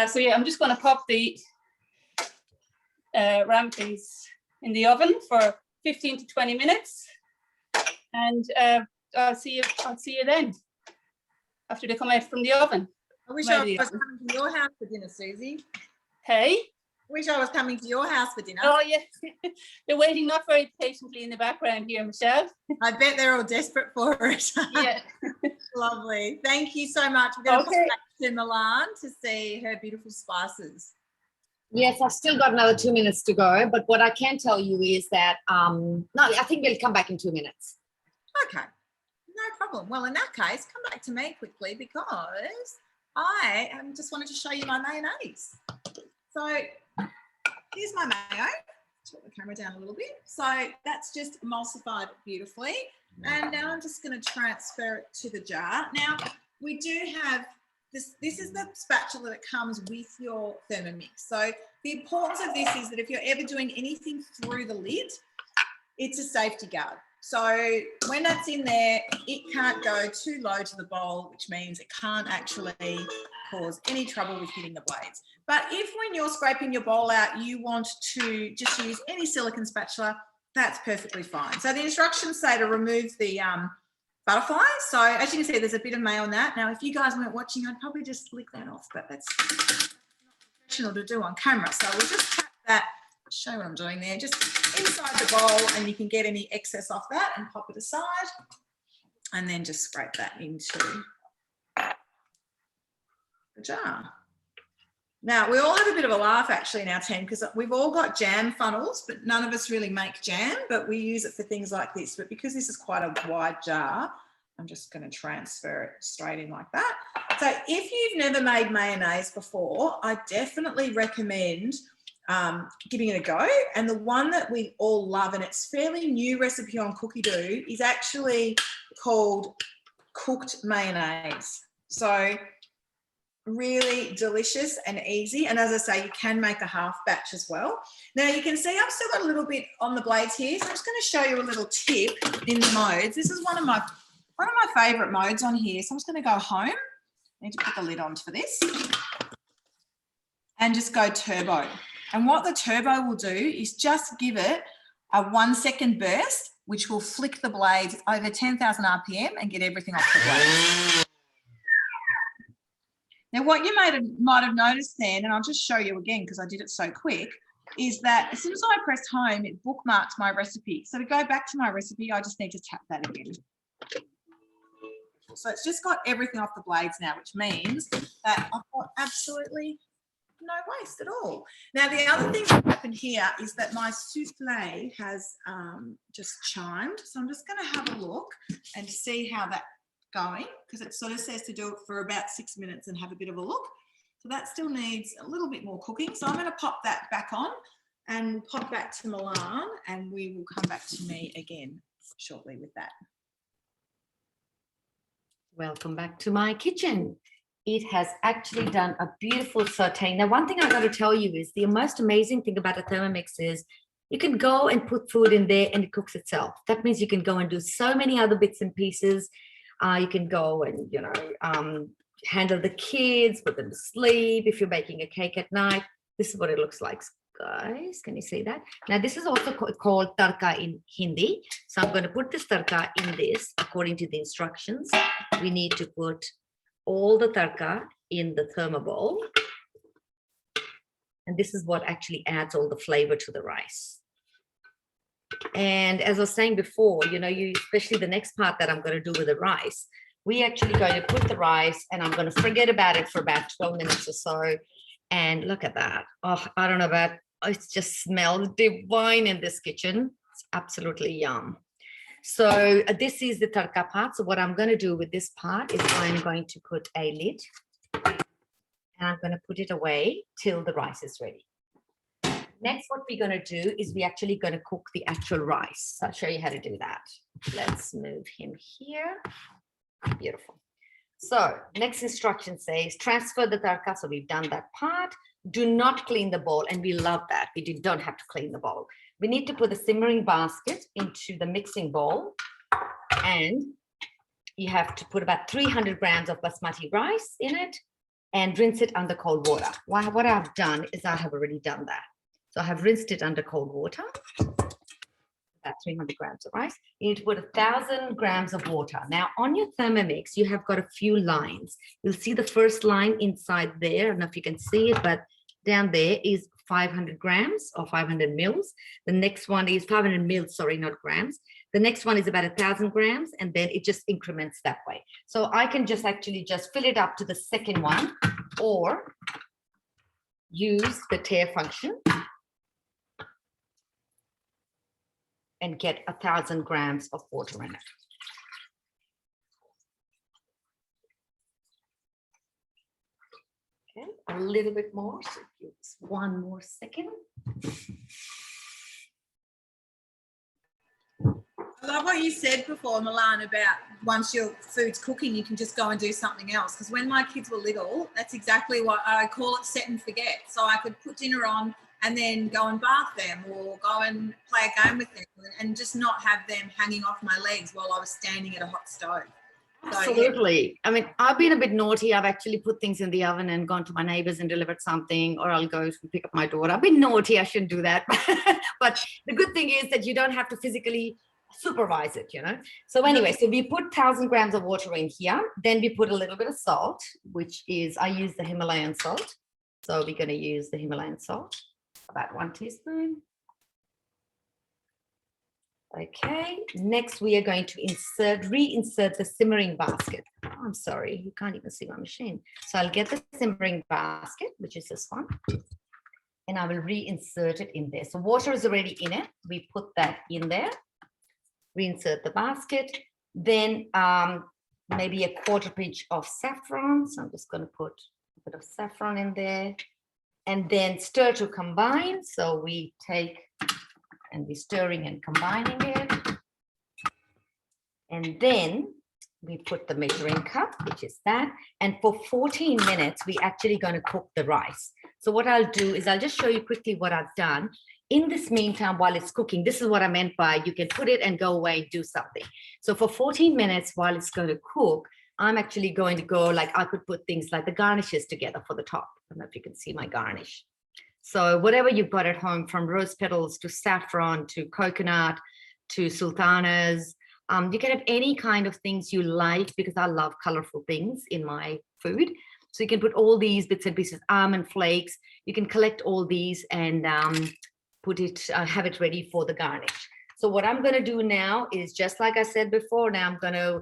So yeah, I'm just going to pop the ramekins in the oven for 15 to 20 minutes, and I'll see you then after they come out from the oven. I wish I was coming to your house for dinner, Susie. Hey? Wish I was coming to your house for dinner. Oh, yeah. They're waiting not very patiently in the background here, Michelle. I bet they're all desperate for it. Yeah. Lovely. Thank you so much. We're going to put back to Milan to see her beautiful spices. Yes, I've still got another 2 minutes to go, but what I can tell you is that, no, I think we'll come back in 2 minutes. Okay, no problem. Well, in that case, come back to me quickly, because I just wanted to show you my mayonnaise. So here's my mayo. Put the camera down a little bit. So that's just emulsified beautifully. And now I'm just going to transfer it to the jar. Now, we do have this is the spatula that comes with your Thermomix. So the importance of this is that if you're ever doing anything through the lid, it's a safety guard. So when that's in there, it can't go too low to the bowl, which means it can't actually cause any trouble with hitting the blades. But if when you're scraping your bowl out, you want to just use any silicone spatula, that's perfectly fine. So the instructions say to remove the butterfly. So as you can see, there's a bit of mayo on that. Now, if you guys weren't watching, I'd probably just lick that off, but that's not professional to do on camera. So we'll just tap that, show what I'm doing there, just inside the bowl, and you can get any excess off that and pop it aside. and then just scrape that into the jar. Now, we all have a bit of a laugh actually in our team because we've all got jam funnels, but none of us really make jam, but we use it for things like this. But because this is quite a wide jar, I'm just going to transfer it straight in like that. So if you've never made mayonnaise before, I definitely recommend giving it a go. And the one that we all love, and it's a fairly new recipe on Cookidoo, is actually called cooked mayonnaise. So really delicious and easy. And as I say, you can make a half batch as well. Now you can see I've still got a little bit on the blades here. So I'm just going to show you a little tip in the modes. This is one of my favorite modes on here. So I'm just going to go home. I need to put the lid on for this and just go turbo. And what the turbo will do is just give it a 1 second burst, which will flick the blades over 10,000 RPM and get everything off the blades. Now, what you might have noticed then, and I'll just show you again because I did it so quick, is that as soon as I pressed home, it bookmarked my recipe. So to go back to my recipe, I just need to tap that again. So it's just got everything off the blades now, which means that I've got absolutely no waste at all. Now, the other thing that happened here is that my soufflé has just chimed. So I'm just going to have a look and see how that's going, because it sort of says to do it for about 6 minutes and have a bit of a look. So that still needs a little bit more cooking. So I'm going to pop that back on and pop back to Milan, and we will come back to me again shortly with that. Welcome back to my kitchen. It has actually done a beautiful saute. Now, one thing I got to tell you is the most amazing thing about a Thermomix is you can go and put food in there and it cooks itself. That means you can go and do so many other bits and pieces. You can go and, handle the kids, put them to sleep. If you're baking a cake at night, this is what it looks like, guys. Can you see that? Now, this is also called tarka in Hindi. So I'm going to put this tarka in this according to the instructions. We need to put all the tarka in the thermobowl. And this is what actually adds all the flavor to the rice. And as I was saying before, especially the next part that I'm going to do with the rice, we actually going to put the rice and I'm going to forget about it for about 12 minutes or so. And look at that. Oh, I don't know about, it just smells divine in this kitchen. It's absolutely yum. So this is the tarka part. So what I'm going to do with this part is I'm going to put a lid and I'm going to put it away till the rice is ready. Next, what we're going to do is we're actually going to cook the actual rice. I'll show you how to do that. Let's move him here. Beautiful. So next instruction says transfer the tarka. So we've done that part. Do not clean the bowl. And we love that. We don't have to clean the bowl. We need to put the simmering basket into the mixing bowl. And you have to put about 300 grams of basmati rice in it and rinse it under cold water. What I've done is I have already done that. So I have rinsed it under cold water, about 300 grams of rice. You need to put 1,000 grams of water. Now on your Thermomix, you have got a few lines. You'll see the first line inside there. I don't know if you can see it, but down there is 500 grams or 500 mils. The next one is 500 mils, sorry, not grams. The next one is about 1,000 grams, and then it just increments that way. So I can just actually just fill it up to the second one or use the tare function and get 1,000 grams of water in it. Okay, a little bit more, so give us 1 more second. I love what you said before, Milan, about once your food's cooking, you can just go and do something else. Because when my kids were little, that's exactly what I call it, set and forget. So I could put dinner on and then go and bath them or go and play a game with them and just not have them hanging off my legs while I was standing at a hot stove. So, absolutely. Yeah. I mean, I've been a bit naughty. I've actually put things in the oven and gone to my neighbors and delivered something, or I'll go pick up my daughter. I've been naughty. I shouldn't do that. But the good thing is that you don't have to physically supervise it, So anyway, so we put 1,000 grams of water in here. Then we put a little bit of salt, which is, I use the Himalayan salt. So we're going to use the Himalayan salt, about 1 teaspoon. Okay, next we are going to reinsert the simmering basket. Oh, I'm sorry, you can't even see my machine. So I'll get the simmering basket, which is this one, and I will reinsert it in there. So water is already in it. We put that in there, reinsert the basket, then maybe a quarter pinch of saffron. So I'm just going to put a bit of saffron in there, and then stir to combine. So we take and we're stirring and combining it. And then we put the measuring cup, which is that. And for 14 minutes, we're actually going to cook the rice. So what I'll do is I'll just show you quickly what I've done. In this meantime, while it's cooking, this is what I meant by you can put it and go away and do something. So for 14 minutes while it's going to cook, I'm actually going to go, like I could put things like the garnishes together for the top. I don't know if you can see my garnish. So whatever you've got at home, from rose petals to saffron to coconut to sultanas, you can have any kind of things you like, because I love colorful things in my food. So you can put all these bits and pieces, almond flakes. You can collect all these and put it, have it ready for the garnish. So what I'm going to do now is, just like I said before, now I'm going to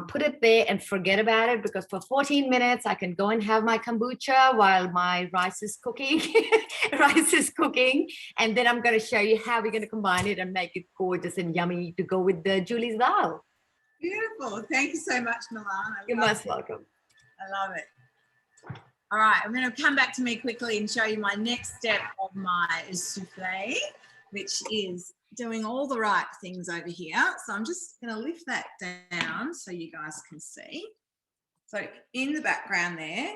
put it there and forget about it, because for 14 minutes I can go and have my kombucha while my rice is cooking. And then I'm going to show you how we're going to combine it and make it gorgeous and yummy to go with the Julie's Dahl. Beautiful. Thank you so much, Milan. You're most welcome. I love it. All right, I'm going to come back to me quickly and show you my next step of my soufflé, which is doing all the right things over here. So I'm just going to lift that down so you guys can see. So in the background there,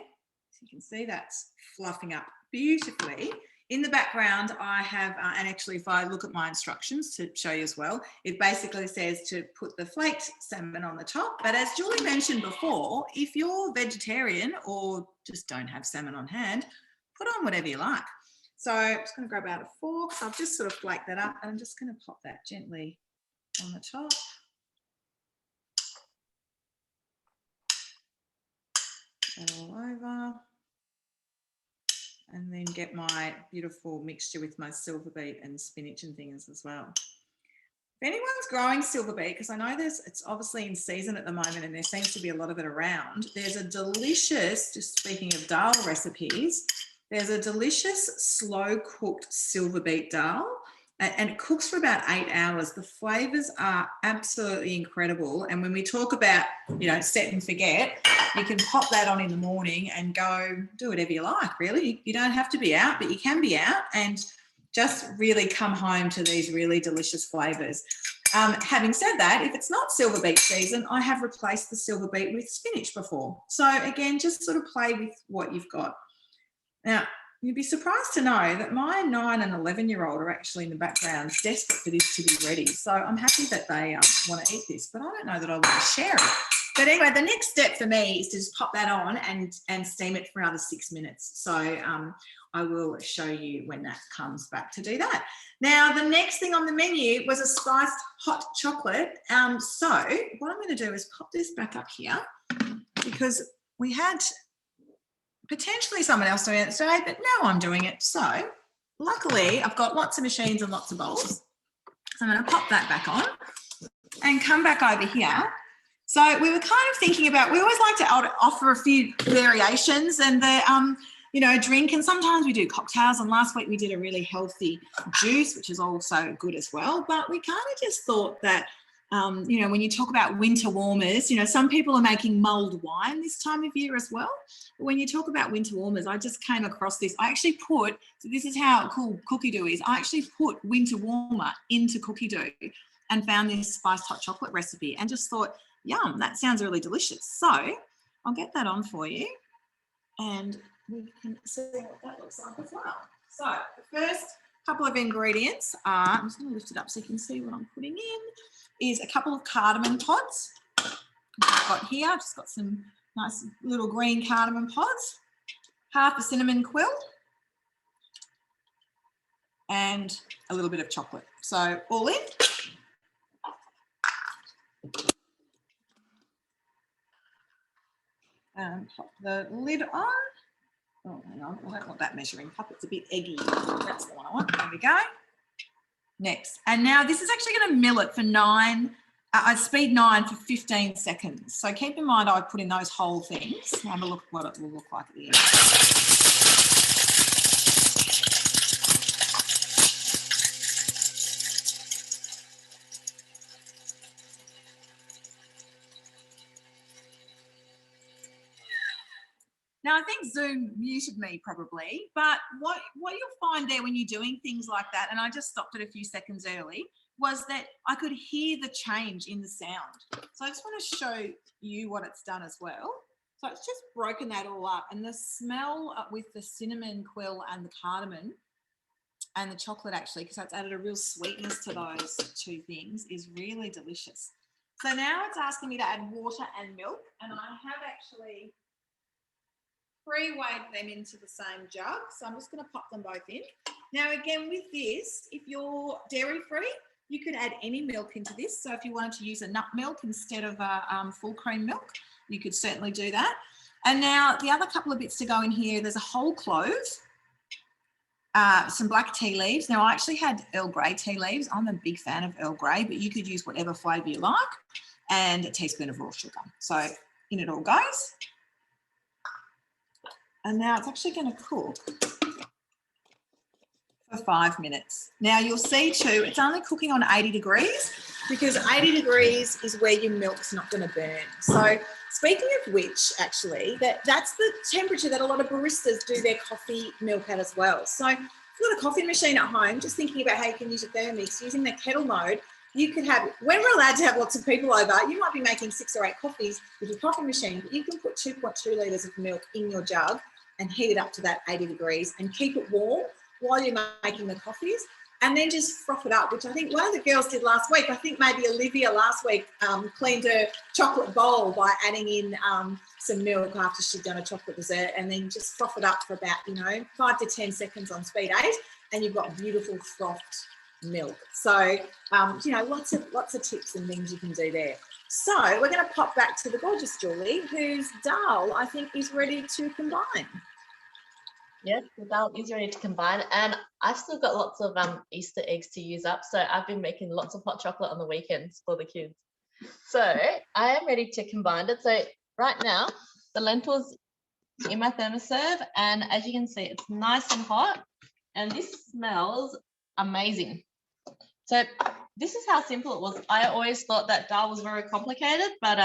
so you can see that's fluffing up beautifully. In the background, I have, and actually if I look at my instructions to show you as well, it basically says to put the flaked salmon on the top. But as Julie mentioned before, if you're vegetarian or just don't have salmon on hand, put on whatever you like. So I'm just going to grab out a fork. So I've just sort of flaked that up, and I'm just going to pop that gently on the top. That all over. And then get my beautiful mixture with my silver beet and spinach and things as well. If anyone's growing silver beet, because I know it's obviously in season at the moment and there seems to be a lot of it around, there's a delicious, just speaking of Dahl recipes, there's a delicious slow cooked silver beet dal, and it cooks for about 8 hours. The flavors are absolutely incredible. And when we talk about, you know, set and forget, you can pop that on in the morning and go do whatever you like, really. You don't have to be out, but you can be out and just really come home to these really delicious flavors. Having said that, if it's not silver beet season, I have replaced the silver beet with spinach before. So again, just sort of play with what you've got. Now, you'd be surprised to know that my 9 and 11-year-old are actually in the background desperate for this to be ready. So I'm happy that they want to eat this, but I don't know that I want to share it. But anyway, the next step for me is to just pop that on and steam it for another 6 minutes. So I will show you when that comes back to do that. Now, the next thing on the menu was a spiced hot chocolate. So what I'm going to do is pop this back up here, because we had potentially someone else doing it today, but now I'm doing it. So luckily I've got lots of machines and lots of bowls. So I'm going to pop that back on and come back over here. So we were kind of thinking about, we always like to offer a few variations and the, you know, drink, and sometimes we do cocktails, and last week we did a really healthy juice, which is also good as well. But we kind of just thought that, you know, when you talk about winter warmers, you know, some people are making mulled wine this time of year as well. But when you talk about winter warmers, I just came across this. I actually put, so this is how cool Cookidoo is. I actually put winter warmer into Cookidoo and found this spiced hot chocolate recipe and just thought, yum, that sounds really delicious. So I'll get that on for you and we can see what that looks like as well. So the first couple of ingredients are, I'm just going to lift it up so you can see what I'm putting in, is a couple of cardamom pods. I've got here, I've just got some nice little green cardamom pods, half a cinnamon quill, and a little bit of chocolate. So all in. And pop the lid on. Oh, hang on, I don't want that measuring cup, it's a bit eggy. That's the one I want, there we go. next. And now this is actually going to mill it for speed 9 for 15 seconds. So keep in mind I put in those whole things. Have a look at what it will look like at the end. Now, I think Zoom muted me probably, but what you'll find there when you're doing things like that, and I just stopped it a few seconds early, was that I could hear the change in the sound. So I just want to show you what it's done as well. So it's just broken that all up, and the smell with the cinnamon quill and the cardamom and the chocolate, actually, because that's added a real sweetness to those two things, is really delicious. So now it's asking me to add water and milk, and I have actually pre-weighed them into the same jug. So I'm just going to pop them both in. Now, again, with this, if you're dairy-free, you could add any milk into this. So if you wanted to use a nut milk instead of a full cream milk, you could certainly do that. And now the other couple of bits to go in here, there's a whole clove, some black tea leaves. Now, I actually had Earl Grey tea leaves. I'm a big fan of Earl Grey, but you could use whatever flavour you like, and a teaspoon of raw sugar. So in it all goes. And now it's actually going to cook for 5 minutes. Now you'll see too, it's only cooking on 80 degrees because 80 degrees is where your milk's not going to burn. So speaking of which, actually, that's the temperature that a lot of baristas do their coffee milk at as well. So if you've got a coffee machine at home, just thinking about how you can use your Thermomix, using the kettle mode, you could have, when we're allowed to have lots of people over, you might be making 6 or 8 coffees with your coffee machine, but you can put 2.2 litres of milk in your jug and heat it up to that 80 degrees and keep it warm while you're making the coffees, and then just froth it up, which I think one of the girls did last week. I think maybe Olivia last week cleaned her chocolate bowl by adding in some milk after she'd done a chocolate dessert, and then just froth it up for about, 5 to 10 seconds on speed 8, and you've got beautiful frothed milk. So, lots of tips and things you can do there. So we're going to pop back to the gorgeous Julie, whose Dahl, I think, is ready to combine. Yes, the Dahl is ready to combine, and I've still got lots of Easter eggs to use up, so I've been making lots of hot chocolate on the weekends for the kids. So I am ready to combine it. So right now, the lentils in my thermoserve, and as you can see, it's nice and hot, and this smells amazing. So this is how simple it was. I always thought that Dahl was very complicated, but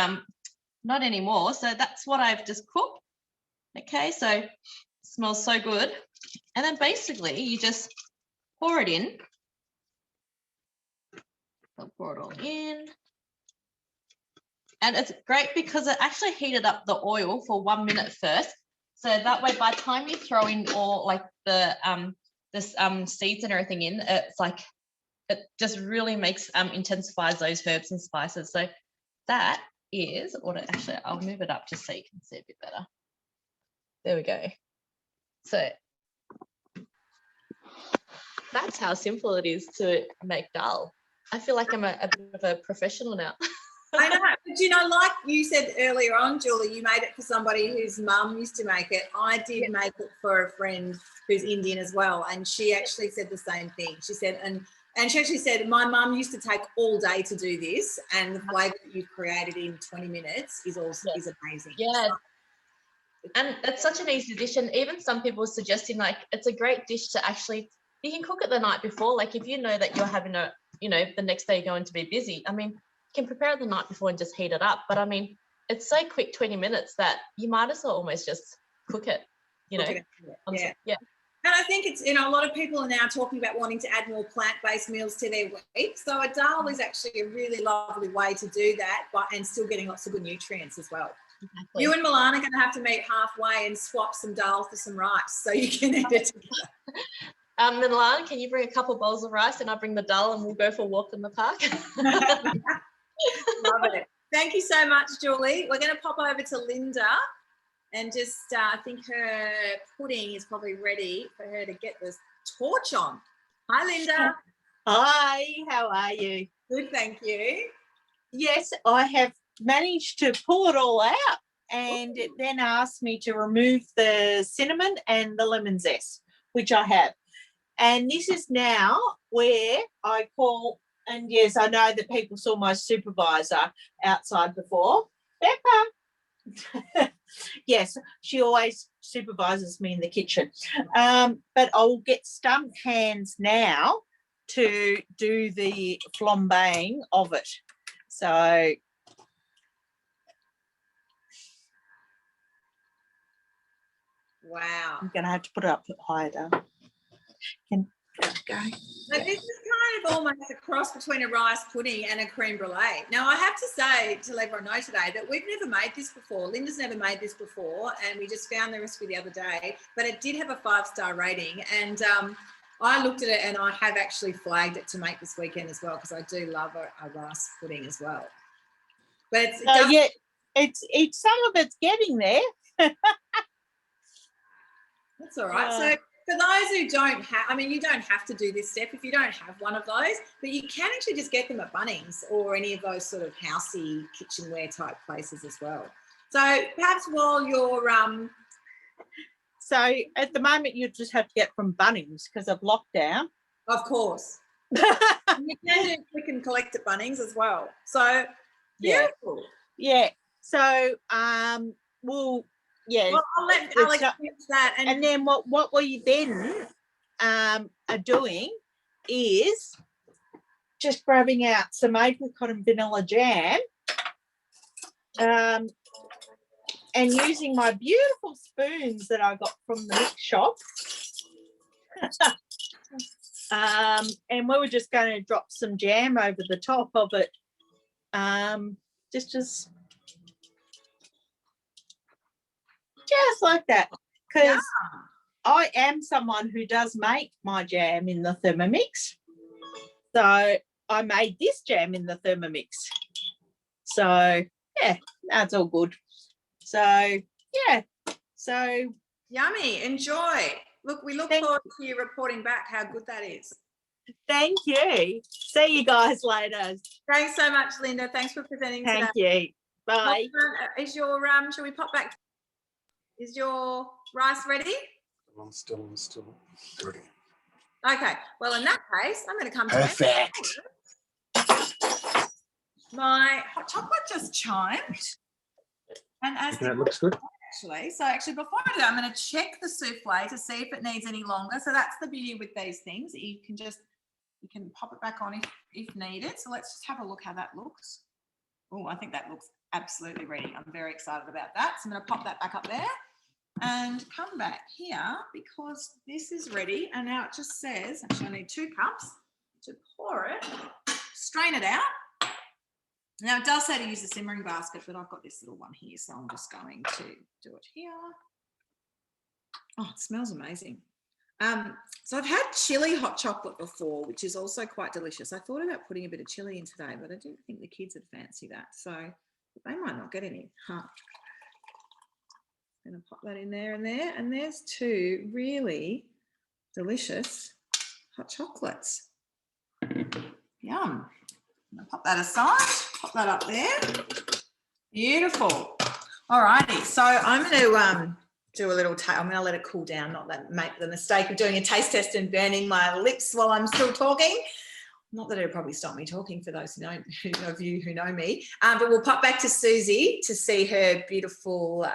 not anymore. So that's what I've just cooked. Okay, so it smells so good. And then basically you just pour it in. I'll pour it all in. And it's great because it actually heated up the oil for 1 minute first. So that way, by the time you throw in all like the seeds and everything in, it's like, it just really makes intensifies those herbs and spices. So that is what it actually, I'll move it up just so you can see a bit better. There we go. So that's how simple it is to make Dahl. I feel like I'm a bit of a professional now. I know, but like you said earlier on, Julie, you made it for somebody whose mum used to make it. I did make it for a friend who's Indian as well, and she actually said the same thing. She said, and she actually said, my mum used to take all day to do this, and the flavour that you've created in 20 minutes is amazing. Yeah. And it's such an easy dish, and even some people are suggesting like it's a great dish to actually, you can cook it the night before. Like if you know that you're having the next day you're going to be busy, I mean, you can prepare it the night before and just heat it up. But I mean, it's so quick, 20 minutes, that you might as well almost just cook it, Yeah. And I think it's, a lot of people are now talking about wanting to add more plant-based meals to their week. So a Dahl is actually a really lovely way to do that, and still getting lots of good nutrients as well. Exactly. You and Milan are going to have to meet halfway and swap some Dahl for some rice so you can eat it together. Milan, can you bring a couple bowls of rice and I'll bring the Dahl and we'll go for a walk in the park? Love it. Thank you so much, Julie. We're going to pop over to Linda. And just, I think her pudding is probably ready for her to get this torch on. Hi, Linda. Hi, how are you? Good, thank you. Yes, I have managed to pull it all out, and it then asked me to remove the cinnamon and the lemon zest, which I have. And this is now where I call, and yes, I know that people saw my supervisor outside before. Becca. Yes, she always supervises me in the kitchen. But I'll get stumped hands now to do the flambeing of it. So Wow. I'm going to have to put it up higher down. Can go. So this is kind of almost a cross between a rice pudding and a creme brulee. Now, I have to say, to let everyone know today, that we've never made this before. Linda's never made this before, and we just found the recipe the other day, but it did have a 5-star rating. And I looked at it and I have actually flagged it to make this weekend as well, because I do love a rice pudding as well. But Yeah, it's some of it's getting there. That's all right. So for those who don't have, I mean, you don't have to do this step if you don't have one of those, but you can actually just get them at Bunnings or any of those sort of housey kitchenware type places as well. So perhaps while you're So at the moment, you just have to get from Bunnings because of lockdown. of course. You can do click and collect at Bunnings as well. So Yeah. beautiful. Yeah. So we'll Well, I'll let Alex finish that. and then what we then are doing is just grabbing out some apricot and vanilla jam and using my beautiful spoons that I got from the mix shop. And we were just going to drop some jam over the top of it. Just like that, because I am someone who does make my jam in the Thermomix. So I made this jam in the Thermomix. So yeah, that's all good. So yeah, so Yummy. Enjoy. Look, we look forward to you reporting back how good that is. thank you. See you guys later. Thanks so much, Linda. Thanks for presenting Thank today. you. Bye. Is your shall we pop back? Is your rice ready? I'm still ready. Okay. Well, in that case, I'm going to come to Perfect. my hot chocolate just chimed. And as That looks good. actually before I do that, I'm going to check the souffle to see if it needs any longer. So that's the beauty with these things. You can pop it back on if needed. So let's just have a look how that looks. Oh, I think that looks absolutely ready. I'm very excited about that. So I'm going to pop that back up there and come back here because this is ready. And now it just says, actually I need 2 cups to pour it, strain it out. Now it does say to use a simmering basket, but I've got this little one here. So I'm just going to do it here. Oh, it smells amazing. So I've had chili hot chocolate before, which is also quite delicious. I thought about putting a bit of chili in today, but I didn't think the kids would fancy that. So they might not get any. I'm going to pop that in there and there. And there's 2 really delicious hot chocolates. Yum. I'm going to pop that aside, pop that up there. Beautiful. All righty. So I'm going to do a little, I'm going to let it cool down, not that make the mistake of doing a taste test and burning my lips while I'm still talking. Not that it'll probably stop me talking for those of you who know me. But we'll pop back to Susie to see her beautiful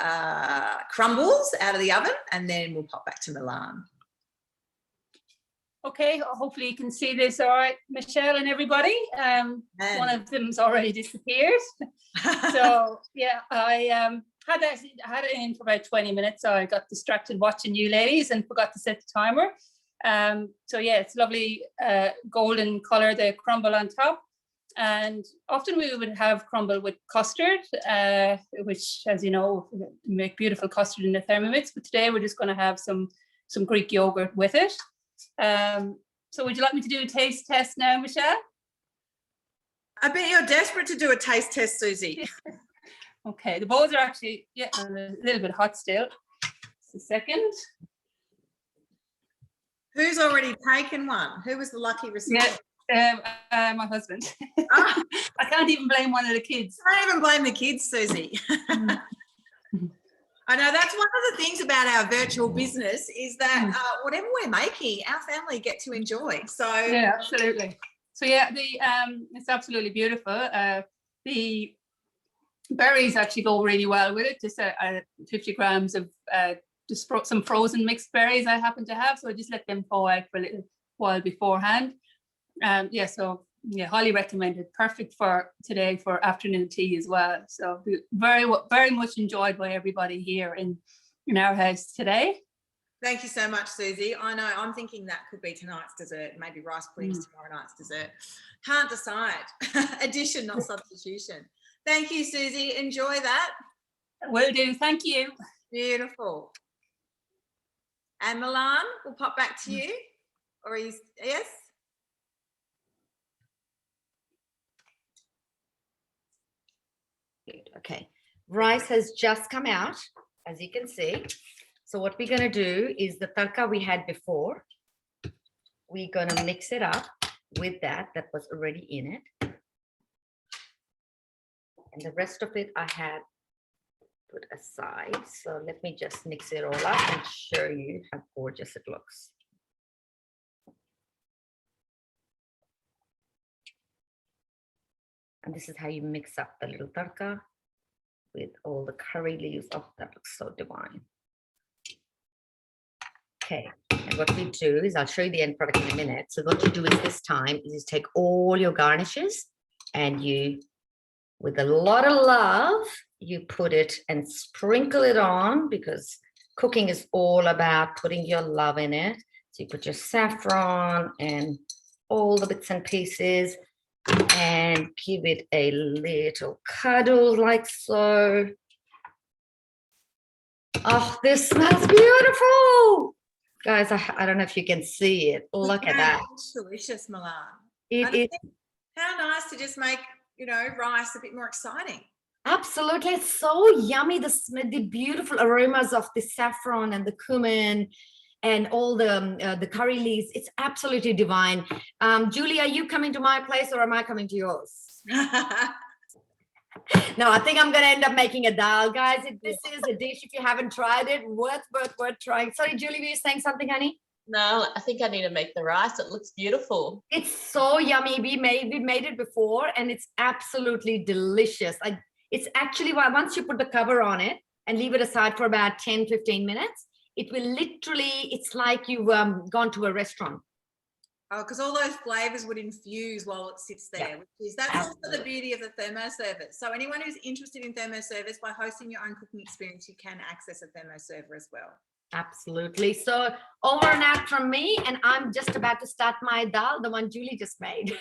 crumbles out of the oven, and then we'll pop back to Milan. Okay, hopefully you can see this all right, Michelle and everybody. One of them's already disappeared. So yeah, I had it in for about 20 minutes, so I got distracted watching you ladies and forgot to set the timer. So yeah, it's lovely golden color, the crumble on top. And often we would have crumble with custard, which, as you know, make beautiful custard in the Thermomix. But today we're just going to have some Greek yogurt with it. So would you like me to do a taste test now, Michelle? I bet you're desperate to do a taste test, Susie. Okay, the bowls are actually a little bit hot still. Just a second. Who's already taken one? Who was the lucky recipient? My husband. I can't even blame one of the kids. I don't even blame the kids, Susie. I know that's one of the things about our virtual business is that whatever we're making, our family get to enjoy. So Yeah, absolutely. So yeah, it's absolutely beautiful. The berries actually go really well with it. Just 50 grams of just some frozen mixed berries I happen to have. So I just let them thaw out for a little while beforehand. Yeah, so yeah, highly recommended. Perfect for today for afternoon tea as well. So very much enjoyed by everybody here in our house today. thank you so much, Susie. I know I'm thinking that could be tonight's dessert, maybe rice puddings tomorrow night's dessert. Can't decide. Addition, not substitution. Thank you, Susie. Enjoy that. Will do. Thank you. Beautiful. And Milan, we'll pop back to you. Or is yes? Good. Okay, rice has just come out, as you can see. So what we're going to do is the tadka we had before, we're going to mix it up with that was already in it. And the rest of it I had put aside. So let me just mix it all up and show you how gorgeous it looks. And this is how you mix up the little tadka with all the curry leaves. Oh, that looks so divine. Okay, and what we do is, I'll show you the end product in a minute. So what you do is this time is take all your garnishes and you, with a lot of love, you put it and sprinkle it on, because cooking is all about putting your love in it. So you put your saffron and all the bits and pieces and give it a little cuddle like so. Oh, this smells beautiful. Guys, I don't know if you can see it. Look at that. It's delicious, Milan. It is. How nice to just make, rice a bit more exciting. Absolutely. It's so yummy. The beautiful aromas of the saffron and the cumin and all the curry leaves. It's absolutely divine. Julie, are you coming to my place or am I coming to yours? No, I think I'm going to end up making a dal, guys. If this is a dish, if you haven't tried it, worth trying. Sorry, Julie, were you saying something, honey? No, I think I need to make the rice. It looks beautiful. It's so yummy. We made it before and it's absolutely delicious. It's actually, once you put the cover on it and leave it aside for about 10-15 minutes, it will literally, it's like you've gone to a restaurant. Oh, because all those flavors would infuse while it sits there, that's also the beauty of the thermoservice. So anyone who's interested in thermoservice, by hosting your own cooking experience, you can access a thermoserver as well. Absolutely. So over and out from me, and I'm just about to start my dal, the one Julie just made.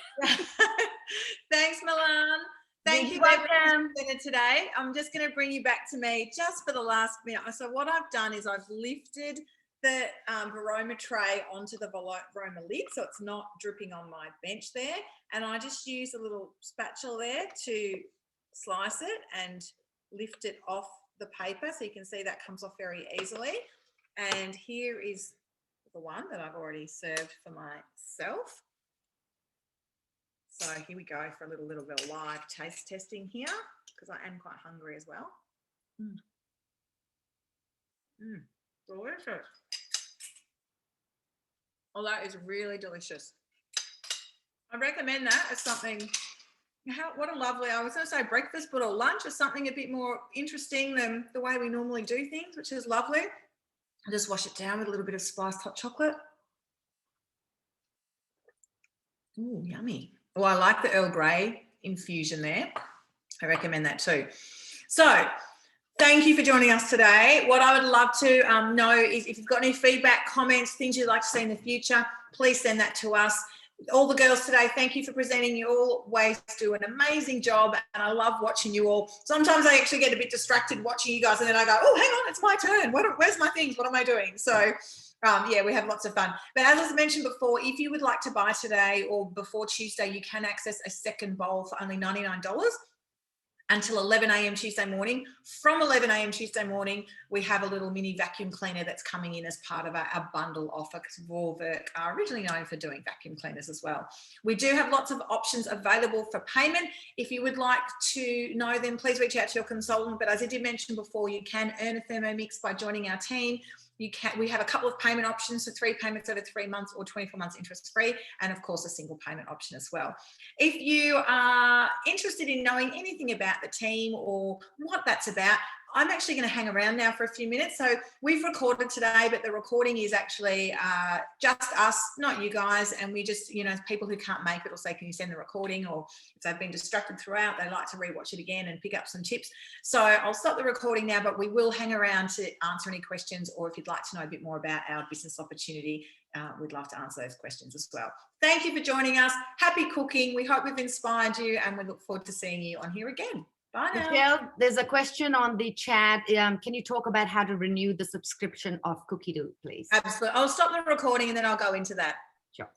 Thanks, Milan. Thank you everyone for dinner today. I'm just going to bring you back to me just for the last minute. So what I've done is I've lifted the Varoma tray onto the Varoma lid, so it's not dripping on my bench there. And I just use a little spatula there to slice it and lift it off the paper. So you can see that comes off very easily. And here is the one that I've already served for myself. So here we go for a little bit of live taste testing here, because I am quite hungry as well. Delicious. Oh, that is really delicious. I recommend that as something. What a lovely, I was going to say breakfast, but or lunch, or something a bit more interesting than the way we normally do things, which is lovely. I just wash it down with a little bit of spiced hot chocolate. Ooh, yummy. Oh, I like the Earl Grey infusion there. I recommend that too. So thank you for joining us today. What I would love to know is if you've got any feedback, comments, things you'd like to see in the future, please send that to us. All the girls today, thank you for presenting. You always do an amazing job, and I love watching you all. Sometimes I actually get a bit distracted watching you guys, and then I go, oh, hang on, it's my turn. Where's my things? What am I doing? So yeah, we have lots of fun. But as I mentioned before, if you would like to buy today or before Tuesday, you can access a second bowl for only $99. until 11 a.m. Tuesday morning. From 11 a.m. Tuesday morning, we have a little mini vacuum cleaner that's coming in as part of our bundle offer, because Vorwerk are originally known for doing vacuum cleaners as well. We do have lots of options available for payment. If you would like to know them, please reach out to your consultant. But as I did mention before, you can earn a Thermomix by joining our team. We have a couple of payment options, so 3 payments over 3 months or 24 months interest free, and of course a single payment option as well. If you are interested in knowing anything about the team or what that's about, I'm actually going to hang around now for a few minutes. So we've recorded today, but the recording is actually just us, not you guys. And we just, you know, people who can't make it will say, can you send the recording? Or if they've been distracted throughout, they like to rewatch it again and pick up some tips. So I'll stop the recording now, but we will hang around to answer any questions, or if you'd like to know a bit more about our business opportunity, we'd love to answer those questions as well. Thank you for joining us. Happy cooking. We hope we've inspired you, and we look forward to seeing you on here again. Bye now. Michelle, there's a question on the chat. Can you talk about how to renew the subscription of Cookidoo, please? Absolutely. I'll stop the recording and then I'll go into that. Sure.